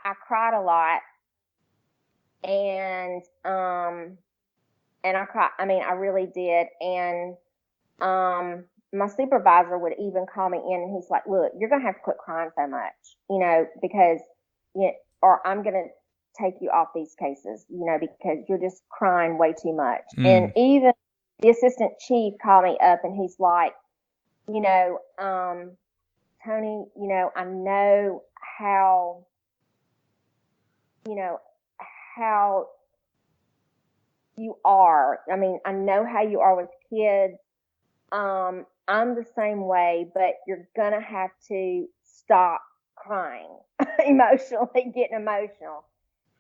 I cried a lot. And I cried. I really did. And, my supervisor would even call me in, and he's like, look, you're going to have to quit crying so much, because, or I'm going to take you off these cases, because you're just crying way too much. And even the assistant chief called me up, and he's like, Toni, I know how you are. I know how you are with kids. I'm the same way, but you're going to have to stop crying, getting emotional.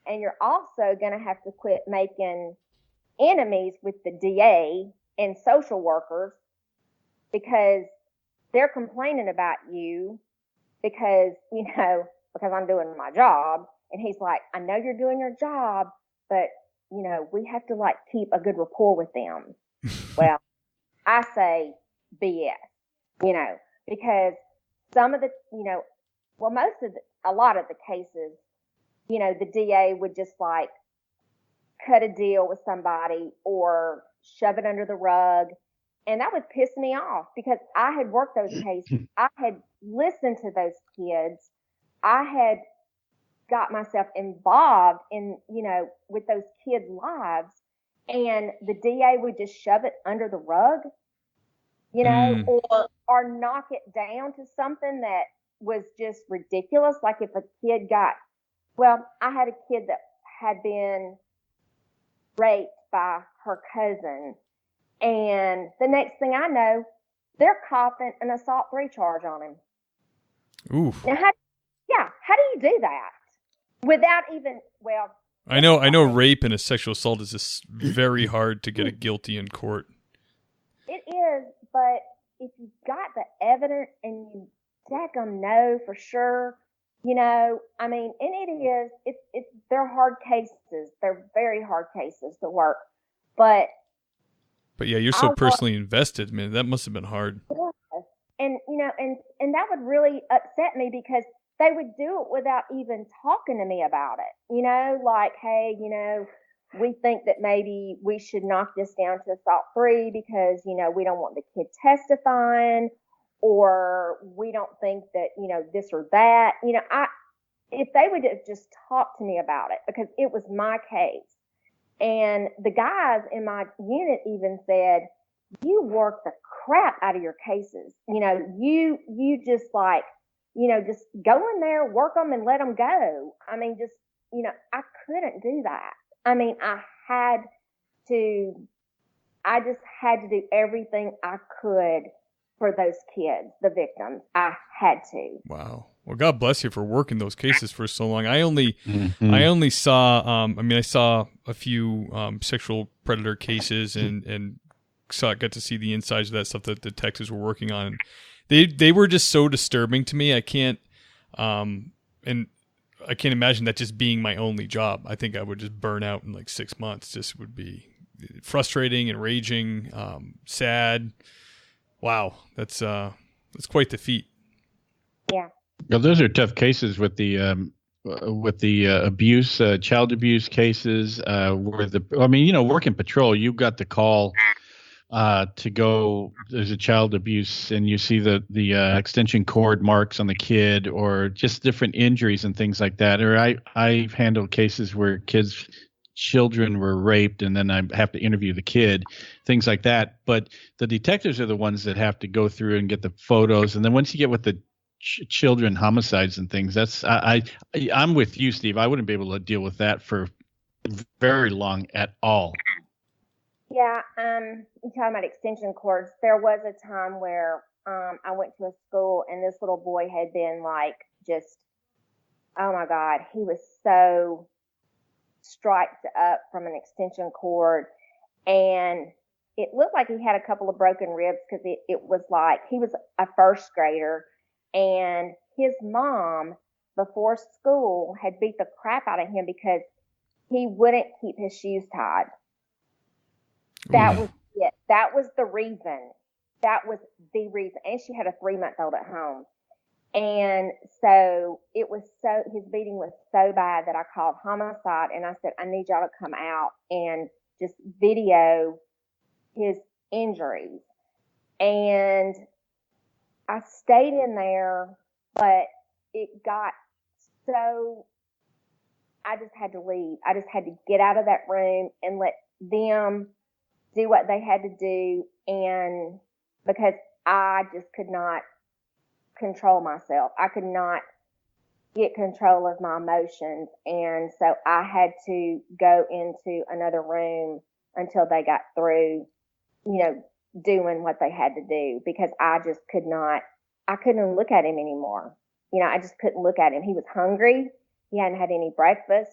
And you're also going to have to quit making enemies with the DA and social workers, because they're complaining about you because I'm doing my job. And he's like, I know you're doing your job, but, we have to keep a good rapport with them. Well, I say BS, because some of the, a lot of the cases, the DA would just cut a deal with somebody or shove it under the rug. And that would piss me off, because I had worked those cases. I had listened to those kids. I had got myself involved in, with those kids' lives, and the DA would just shove it under the rug, or knock it down to something that was just ridiculous. Like if a kid I had a kid that had been raped by her cousin. And the next thing I know, they're copping an assault 3 charge on him. Oof. Now, how do you do that without even, well... I know rape and a sexual assault is just very hard to get a guilty in court. It is, but if you've got the evidence and you daggum know for sure, I mean, and they're hard cases. They're very hard cases to work. But yeah, you're so personally invested, man. That must have been hard. And, and that would really upset me because they would do it without even talking to me about it. Like, hey, we think that maybe we should knock this down to assault 3 because, we don't want the kid testifying, or we don't think that, this or that. If they would have just talked to me about it, because it was my case. And the guys in my unit even said, you work the crap out of your cases. You just like, just go in there, work them and let them go. I mean, just, I couldn't do that. I mean, I just had to do everything I could for those kids, the victims. I had to. Wow. Well, God bless you for working those cases for so long. I only saw, I saw a few sexual predator cases and got to see the insides of that stuff that the detectives were working on. They were just so disturbing to me. I can't imagine that just being my only job. I think I would just burn out in like 6 months. Just would be frustrating, enraging, sad. Wow, that's quite the feat. Yeah. Well, those are tough cases with the abuse, child abuse cases. Working patrol, you got the call to go. There's a child abuse, and you see the extension cord marks on the kid, or just different injuries and things like that. Or I've handled cases where children were raped, and then I have to interview the kid, things like that. But the detectives are the ones that have to go through and get the photos, and then once you get with the children homicides and things, that's I'm with you, Steve. I wouldn't be able to deal with that for very long at all. Yeah, you're talking about extension cords. There was a time where I went to a school and this little boy had been like just, oh my God, he was so striped up from an extension cord, and it looked like he had a couple of broken ribs because it was like he was a first grader, and his mom before school had beat the crap out of him because he wouldn't keep his shoes tied. That was it. That was the reason. That was the reason. And she had a 3-month-old at home. And so his beating was so bad that I called homicide, and I said, I need y'all to come out and just video his injuries. And I stayed in there, but it got so, I just had to leave. I just had to get out of that room and let them do what they had to do. And because I just could not control myself. I could not get control of my emotions. And so I had to go into another room until they got through, doing what they had to do, because I just I couldn't look at him anymore. I just couldn't look at him. He was hungry. He hadn't had any breakfast.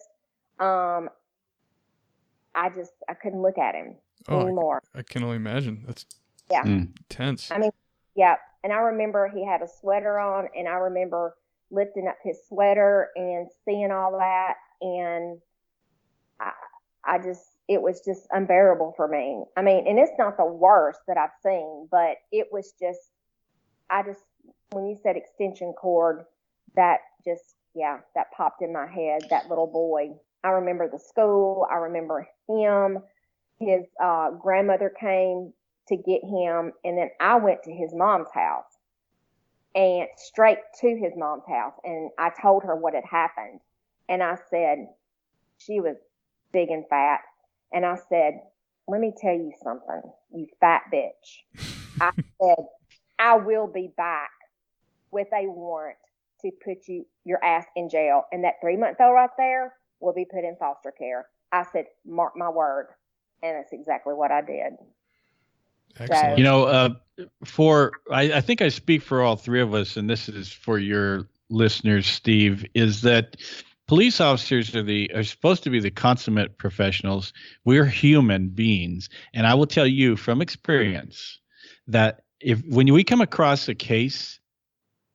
I couldn't look at him anymore. I can only imagine. That's intense. I mean, yeah. And I remember he had a sweater on, and I remember lifting up his sweater and seeing all that. And it was just unbearable for me. I mean, and it's not the worst that I've seen, but it was just, when you said extension cord, that popped in my head, that little boy. I remember the school. I remember him. His grandmother came to get him, and then I went to his mom's house, and straight to his mom's house, and I told her what had happened. And I said, she was big and fat, and I said, let me tell you something, you fat bitch. I said, I will be back with a warrant to put your ass in jail, and that 3-month-old right there will be put in foster care. I said, mark my word. And that's exactly what I did. Excellent. You know, I think I speak for all three of us, and this is for your listeners, Steve, is that police officers are supposed to be the consummate professionals. We're human beings. And I will tell you from experience that when we come across a case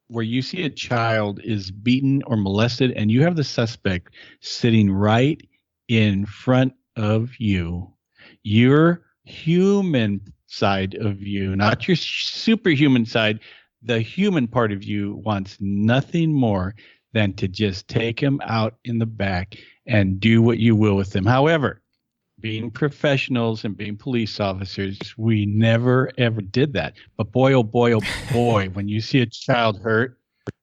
where you see a child is beaten or molested and you have the suspect sitting right in front of you, your human side of you, not your superhuman side, the human part of you wants nothing more than to just take him out in the back and do what you will with him. However, being professionals and being police officers, we never, ever did that. But boy, oh boy, when you see a child hurt,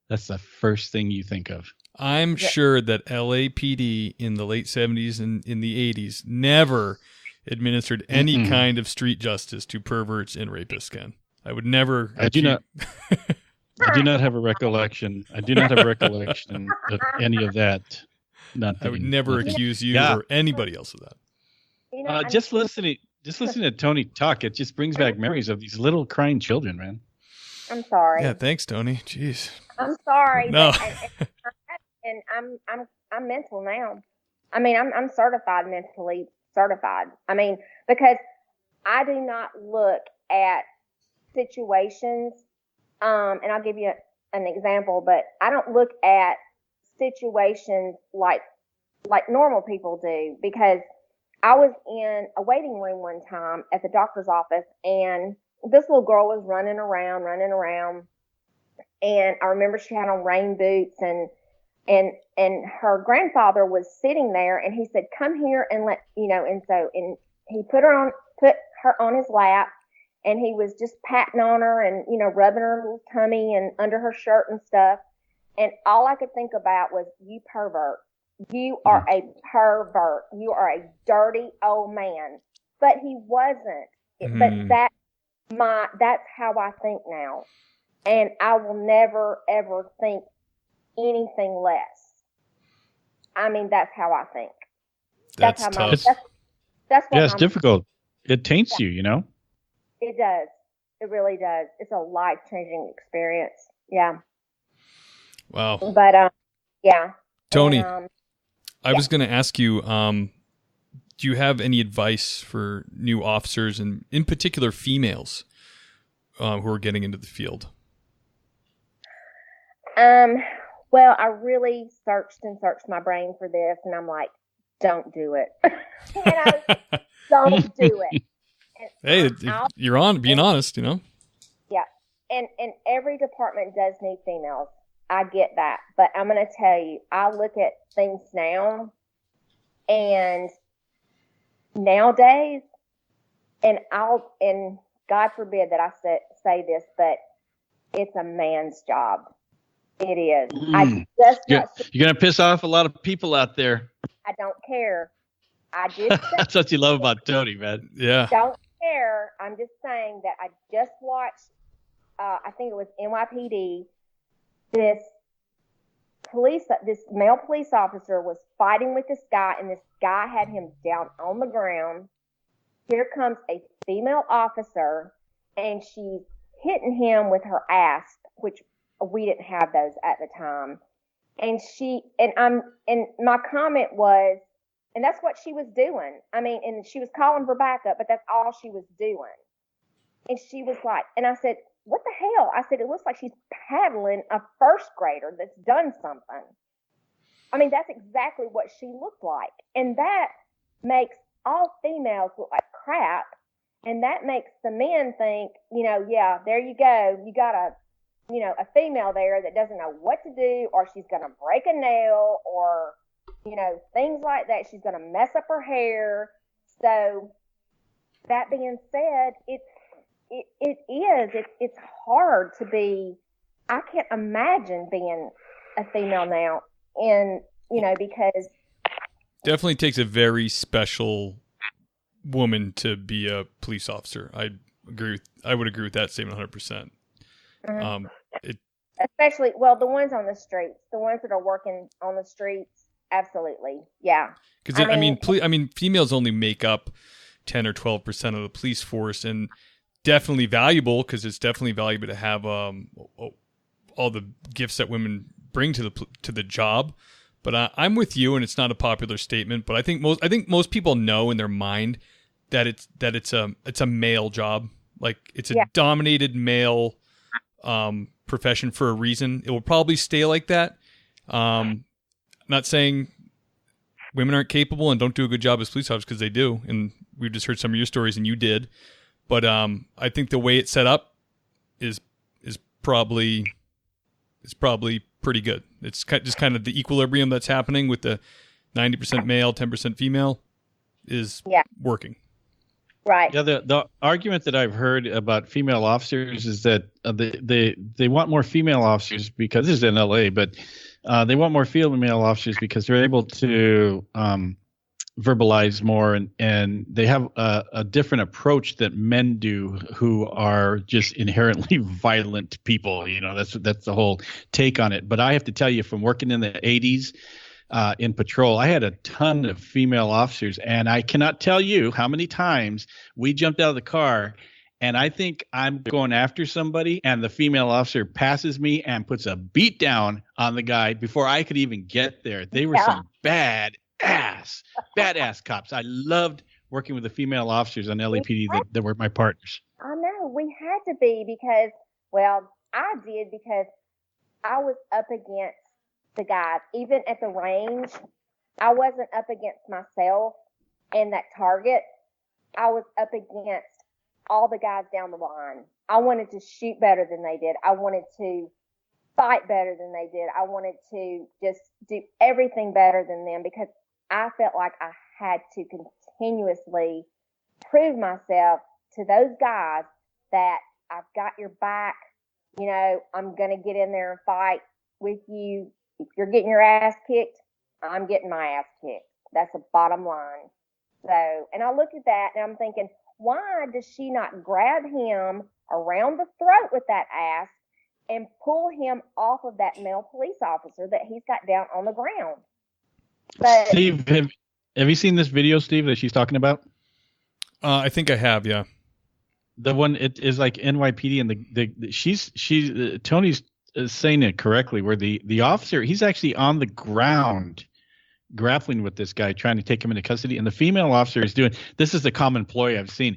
that's the first thing you think of. I'm sure that LAPD in the late 70s and in the 80s never administered any kind of street justice to perverts and rapists, Ken. I would never. I do not have a recollection. I do not have a recollection of any of that. Nothing. I would never accuse you or anybody else of that. You know, Just listening to Toni talk, it just brings back memories of these little crying children, man. I'm sorry. Yeah, thanks, Toni. Jeez. I'm sorry. No. And I'm mental now. I mean, I'm certified mentally certified. I mean, because I do not look at situations, and I'll give you an example, but I don't look at situations like normal people do, because I was in a waiting room one time at the doctor's office, and this little girl was running around, and I remember she had on rain boots, and her grandfather was sitting there, and he said, "Come here and let you know." And he put her on his lap, and he was just patting on her and, you know, rubbing her little tummy and under her shirt and stuff. And all I could think about was, you pervert. You are a pervert. You are a dirty old man. But he wasn't. But that's how I think now. And I will never, ever think anything less. I mean, that's how I think. That's how tough. That's what it's difficult. It taints you, you know? It does. It really does. It's a life-changing experience. Yeah. Wow. But, yeah. Toni, And, I was going to ask you, do you have any advice for new officers, and in particular females who are getting into the field? Well, I really searched my brain for this, and I'm like, don't do it. You know, don't do it. And Hey, you're being honest, you know? Yeah. And every department does need females. I get that. But I'm going to tell you, I look at things now, and nowadays, and God forbid that I say this, but it's a man's job. It is. You're going to piss off a lot of people out there. I don't care. I just That's what you love about Toni, man. Yeah. don't care. I'm just saying that I just watched, I think it was NYPD, this male police officer was fighting with this guy, and this guy had him down on the ground. Here comes a female officer, and she's hitting him with her ass, which we didn't have those at the time. And my comment was, and that's what she was doing. I mean, and she was calling for backup, but that's all she was doing. And she was like, and I said, what the hell? I said, it looks like she's paddling a first grader that's done something. I mean, that's exactly what she looked like. And that makes all females look like crap. And that makes the men think, you know, yeah, there you go. You got a female there that doesn't know what to do, or she's going to break a nail, or, you know, things like that. She's going to mess up her hair. So that being said, it's hard to be, I can't imagine being a female now, and, you know, because Definitely takes a very special woman to be a police officer. I would agree with that statement 100%. Especially, well, the ones on the streets, the ones that are working on the streets, absolutely, yeah. Because I mean, females only make up 10 or 12% of the police force, and definitely valuable because it's definitely valuable to have all the gifts that women bring to the job. But I'm with you, and it's not a popular statement. But I think most people know in their mind that it's a male job. Like it's a dominated male profession for a reason. It will probably stay like that. Not saying women aren't capable and don't do a good job as police officers, because they do, and we've just heard some of your stories, and you did. But I think the way it's set up is probably pretty good. It's just kind of the equilibrium that's happening with the 90% male, 10% female is working. Right. Yeah. The argument that I've heard about female officers is that they want more female officers because this is in LA, but they want more female officers because they're able to verbalize more, and they have a different approach that men do, who are just inherently violent people. You know, that's the whole take on it. But I have to tell you, from working in the 80s in patrol, I had a ton of female officers, and I cannot tell you how many times we jumped out of the car and I think I'm going after somebody, and the female officer passes me and puts a beat down on the guy before I could even get there. They were some badass cops. I loved working with the female officers on LAPD that were my partners. I know. We had to be because, well, I did because I was up against the guys. Even at the range, I wasn't up against myself and that target. I was up against all the guys down the line. I wanted to shoot better than they did. I wanted to fight better than they did. I wanted to just do everything better than them because I felt like I had to continuously prove myself to those guys that I've got your back. You know, I'm going to get in there and fight with you. If you're getting your ass kicked, I'm getting my ass kicked. That's the bottom line. So, and I looked at that and I'm thinking, why does she not grab him around the throat with that ass and pull him off of that male police officer that he's got down on the ground? But Steve, have you seen this video, Steve, that she's talking about? I think I have, yeah. The one, it is like NYPD, and she's Tony's saying it correctly, where the officer, he's actually on the ground grappling with this guy, trying to take him into custody, and the female officer is doing, this is a common ploy I've seen,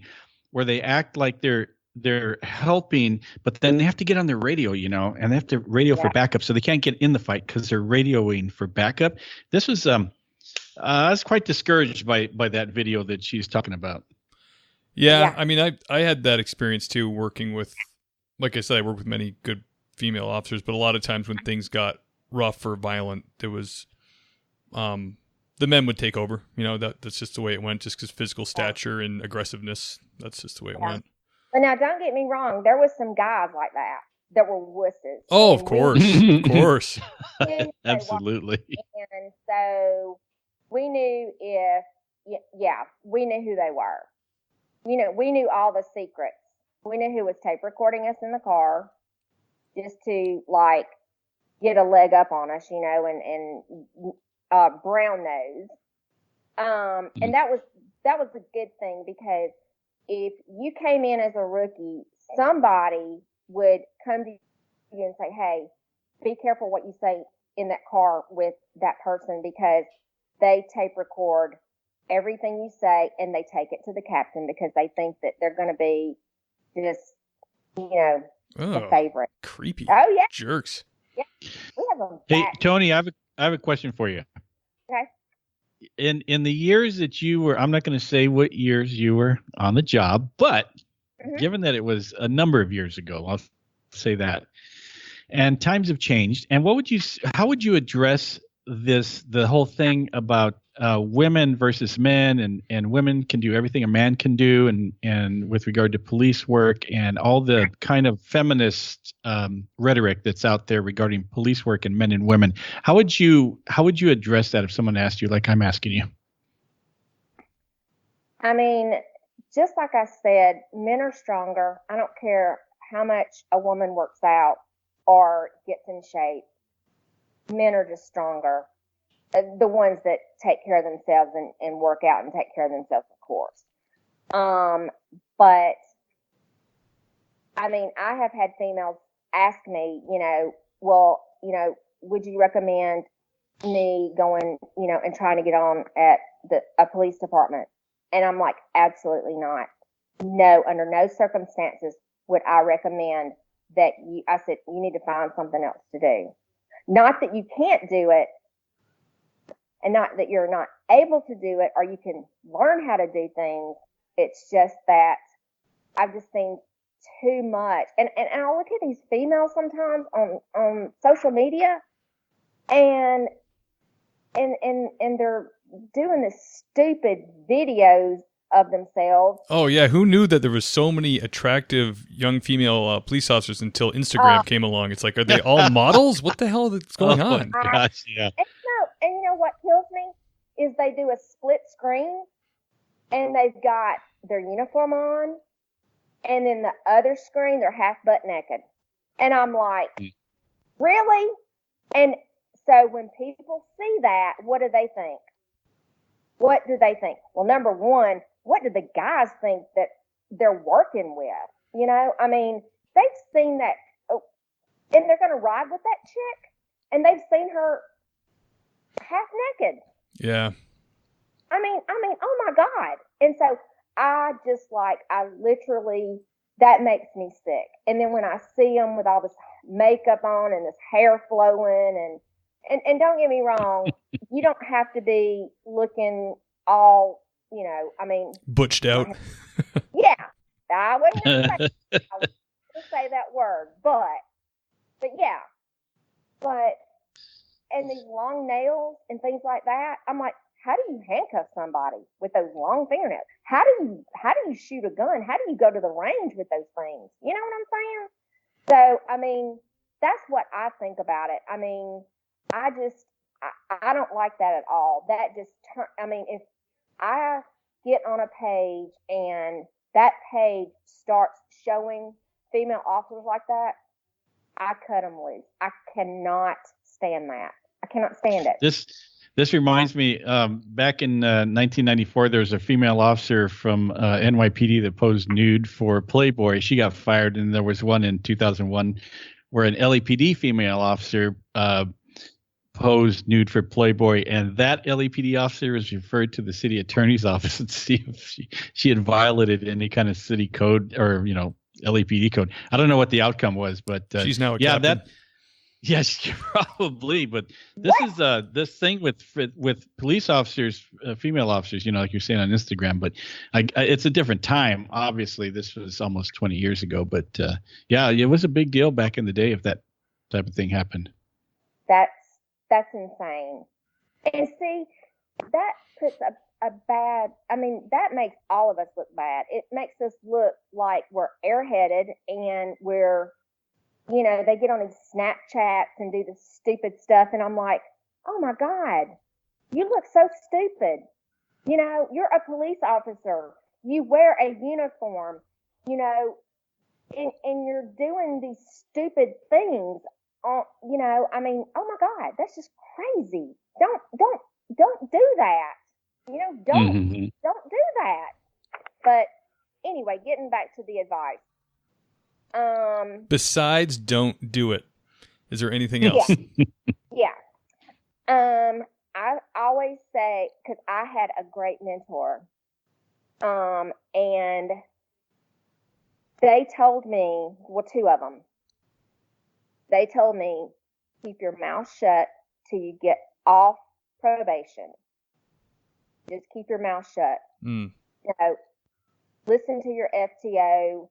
where they act like they're helping, but then they have to get on their radio, you know, and they have to radio for backup, so they can't get in the fight because they're radioing for backup. This was I was quite discouraged by that video that she's talking about. Yeah, I mean, I had that experience too, working with, like I said, I worked with many good female officers, but a lot of times when things got rough or violent, there was the men would take over. You know, that's just the way it went, just because physical stature and aggressiveness, that's just the way it went. But now, don't get me wrong, there was some guys like that were wusses. Oh, of course. Of course. Absolutely. And so we knew we knew who they were. You know, we knew all the secrets. We knew who was tape recording us in the car just to, like, get a leg up on us, you know, and brown nose. And that was a good thing, because if you came in as a rookie, somebody would come to you and say, hey, be careful what you say in that car with that person, because they tape record everything you say and they take it to the captain because they think that they're going to be just, you know, the favorite. Creepy. Oh, yeah. Jerks. Yeah. We have them. Hey, Tony, I have a question for you. Okay. In the years that you were, I'm not going to say what years you were on the job, but given that it was a number of years ago, I'll say that, and times have changed. And how would you address the whole thing about women versus men, and women can do everything a man can do, and with regard to police work and all the kind of feminist rhetoric that's out there regarding police work and men and women? How would you address that if someone asked you, like I'm asking you? I mean, just like I said, men are stronger. I don't care how much a woman works out or gets in shape. Men are just stronger. The ones that take care of themselves and work out and take care of themselves, of course. But I mean, I have had females ask me, well, would you recommend me going, and trying to get on at a police department? And I'm like, absolutely not. No, under no circumstances would I recommend that I said, you need to find something else to do. Not that you can't do it and not that you're not able to do it or you can learn how to do things. It's just that I've just seen too much. And I look at these females sometimes on social media and they're doing this stupid videos of themselves. Oh yeah, who knew that there was so many attractive young female police officers until Instagram came along? It's like, are they all models? What the hell is going on? Gosh, yeah. And you know what kills me is they do a split screen and they've got their uniform on, and then the other screen they're half butt naked, and I'm like, really? And so when people see that, what do they think? What do they think? Well, number one, what do the guys think that they're working with? I mean, they've seen that, and they're going to ride with that chick, and they've seen her half naked. Yeah. I mean, oh my God. And so I literally, that makes me sick. And then when I see them with all this makeup on and this hair flowing and don't get me wrong, you don't have to be looking all, butched out. Yeah, I wouldn't say that word, but yeah, and these long nails and things like that. I'm like, how do you handcuff somebody with those long fingernails? How do you shoot a gun? How do you go to the range with those things? You know what I'm saying? So, I mean, that's what I think about it. I mean, I don't like that at all. That just if I get on a page and that page starts showing female officers like that, I cut them loose. I cannot stand that. I cannot stand it. This reminds me, back in 1994, there was a female officer from NYPD that posed nude for Playboy. She got fired, and there was one in 2001 where an LAPD female officer posed nude for Playboy, and that LAPD officer was referred to the city attorney's office to see if she had violated any kind of city code or LAPD code. I don't know what the outcome was, but she's now a captain. Yes, probably. But this is this thing with police officers, female officers, like you're saying on Instagram. But it's a different time. Obviously, this was almost 20 years ago. But yeah, it was a big deal back in the day if that type of thing happened. That's insane. And see, that puts a bad. I mean, that makes all of us look bad. It makes us look like we're airheaded and we're. They get on these Snapchats and do this stupid stuff. And I'm like, oh my God, you look so stupid. You're a police officer. You wear a uniform, and you're doing these stupid things. Oh my God, that's just crazy. Don't do that. Don't do that. But anyway, getting back to the advice. Besides, don't do it. Is there anything else? Yeah. I always say, because I had a great mentor, and they told me, well, two of them. They told me, keep your mouth shut till you get off probation. Just keep your mouth shut. Listen to your FTO.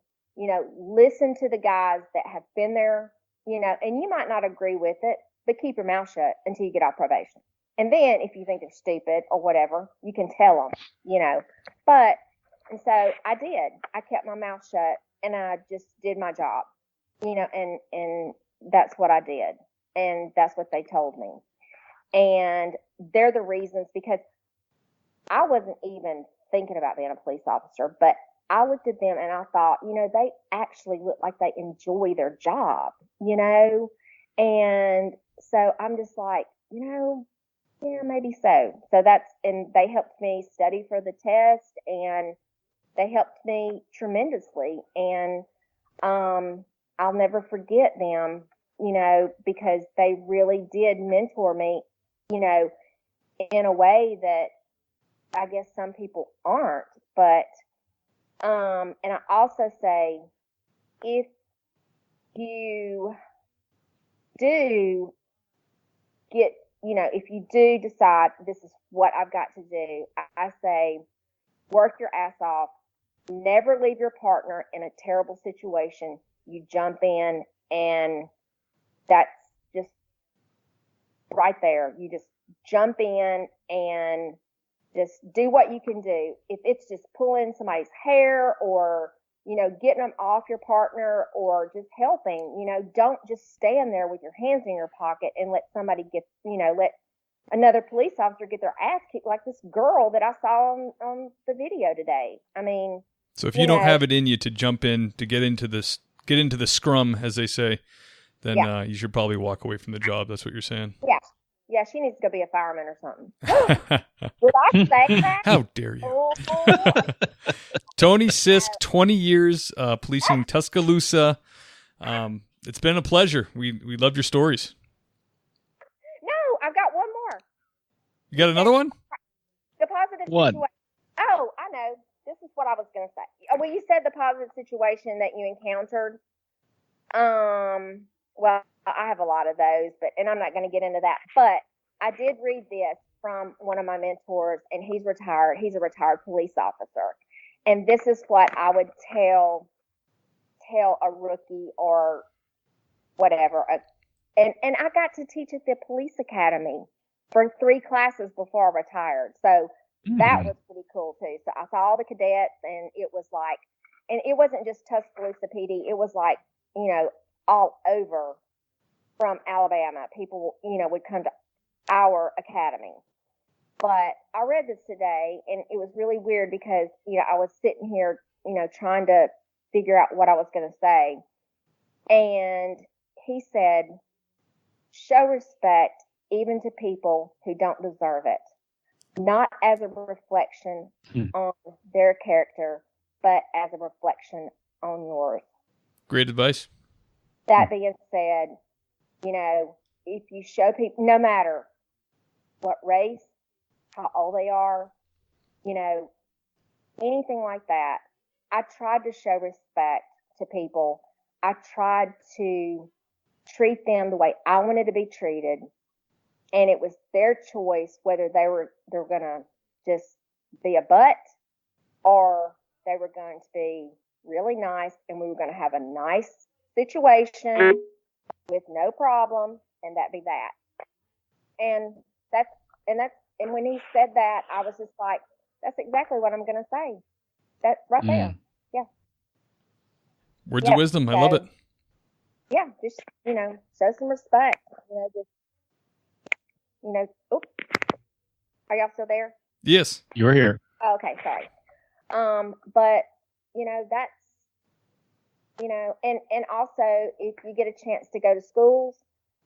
Listen to the guys that have been there, and you might not agree with it, but keep your mouth shut until you get off probation. And then if you think they're stupid or whatever, you can tell them, and so I did. I kept my mouth shut and I just did my job, and that's what I did. And that's what they told me. And they're the reasons, because I wasn't even thinking about being a police officer, but I looked at them and I thought, they actually look like they enjoy their job, and so I'm just like, yeah, maybe so. So and they helped me study for the test, and they helped me tremendously. And I'll never forget them, because they really did mentor me, in a way that I guess some people aren't. But, and I also say, if you do get, if you do decide this is what I've got to do, I say, work your ass off. Never leave your partner in a terrible situation. You jump in, and that's just right there. You just jump in and just do what you can do. If it's just pulling somebody's hair, or, getting them off your partner, or just helping, don't just stand there with your hands in your pocket and let somebody let another police officer get their ass kicked, like this girl that I saw on the video today. I mean, so if you don't have it in you to jump in, to get into the scrum, as they say, then you should probably walk away from the job. That's what you're saying. Yeah, she needs to go be a fireman or something. Did I say that? How dare you? Toni Sisk, 20 years policing Tuscaloosa. It's been a pleasure. We loved your stories. No, I've got one more. You got another one? The positive One. situation. Oh, I know. This is what I was going to say. Well, you said the positive situation that you encountered. Well, I have a lot of those, and I'm not going to get into that. But I did read this from one of my mentors, and he's retired. He's a retired police officer. And this is what I would tell a rookie or whatever. And I got to teach at the police academy for 3 classes before I retired. So that was pretty cool too. So I saw all the cadets, and it was like, and it wasn't just Tuscaloosa PD. It was like, all over from Alabama. People, would come to our academy. But I read this today, and it was really weird because, I was sitting here, trying to figure out what I was going to say. And he said, show respect even to people who don't deserve it, not as a reflection on their character, but as a reflection on yours. Great advice. That being said, if you show people, no matter what race, how old they are, anything like that, I tried to show respect to people. I tried to treat them the way I wanted to be treated. And it was their choice whether they're going to just be a butt, or they were going to be really nice, and we were going to have a nice situation with no problem, and that'd be that. And when he said that, I was just like, that's exactly what I'm going to say. That right there. Yeah. Words of wisdom. I love it. Yeah. Just, show some respect, oops. Are y'all still there? Yes. You're here. Oh, okay. Sorry. But, that's, and also if you get a chance to go to schools,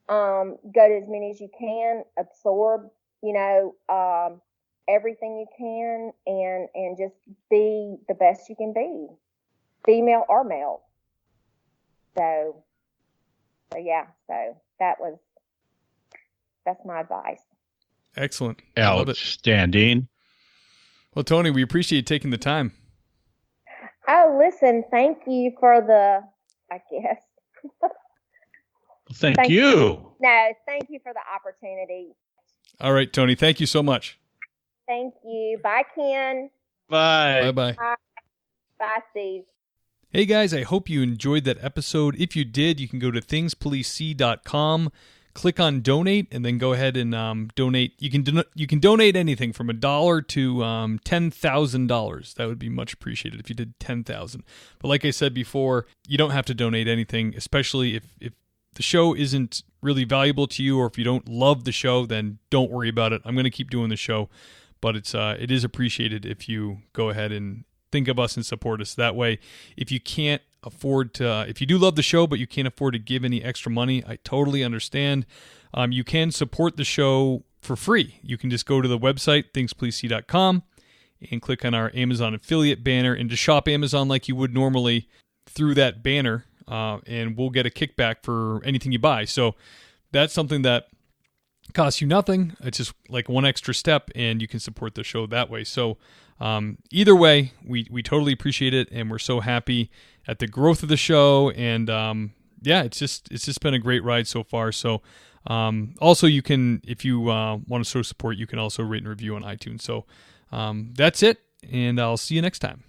go to as many as you can, absorb, everything you can, and just be the best you can be, female or male. So yeah, so that's my advice. Excellent. I love it. Outstanding. Well, Toni, we appreciate you taking the time. Oh, listen, thank you for I guess. Thank you. No, thank you for the opportunity. All right, Toni, thank you so much. Thank you. Bye, Ken. Bye. Bye-bye. Bye, Steve. Hey, guys, I hope you enjoyed that episode. If you did, you can go to thingspolicec.com, click on donate, and then go ahead and donate. You can donate anything from $1 to $10,000. That would be much appreciated if you did $10,000. But like I said before, you don't have to donate anything, especially if the show isn't really valuable to you, or if you don't love the show, then don't worry about it. I'm going to keep doing the show, but it is appreciated if you go ahead and think of us and support us. That way, if you can't afford to, if you do love the show, but you can't afford to give any extra money, I totally understand. You can support the show for free. You can just go to the website, thingspolicec.com, and click on our Amazon affiliate banner and to shop Amazon like you would normally through that banner, and we'll get a kickback for anything you buy. So that's something that costs you nothing. It's just like one extra step, and you can support the show that way. So either way, we totally appreciate it, and we're so happy at the growth of the show. And it's just been a great ride so far. So also, you can, if you want to show support, you can also rate and review on iTunes. So that's it, and I'll see you next time.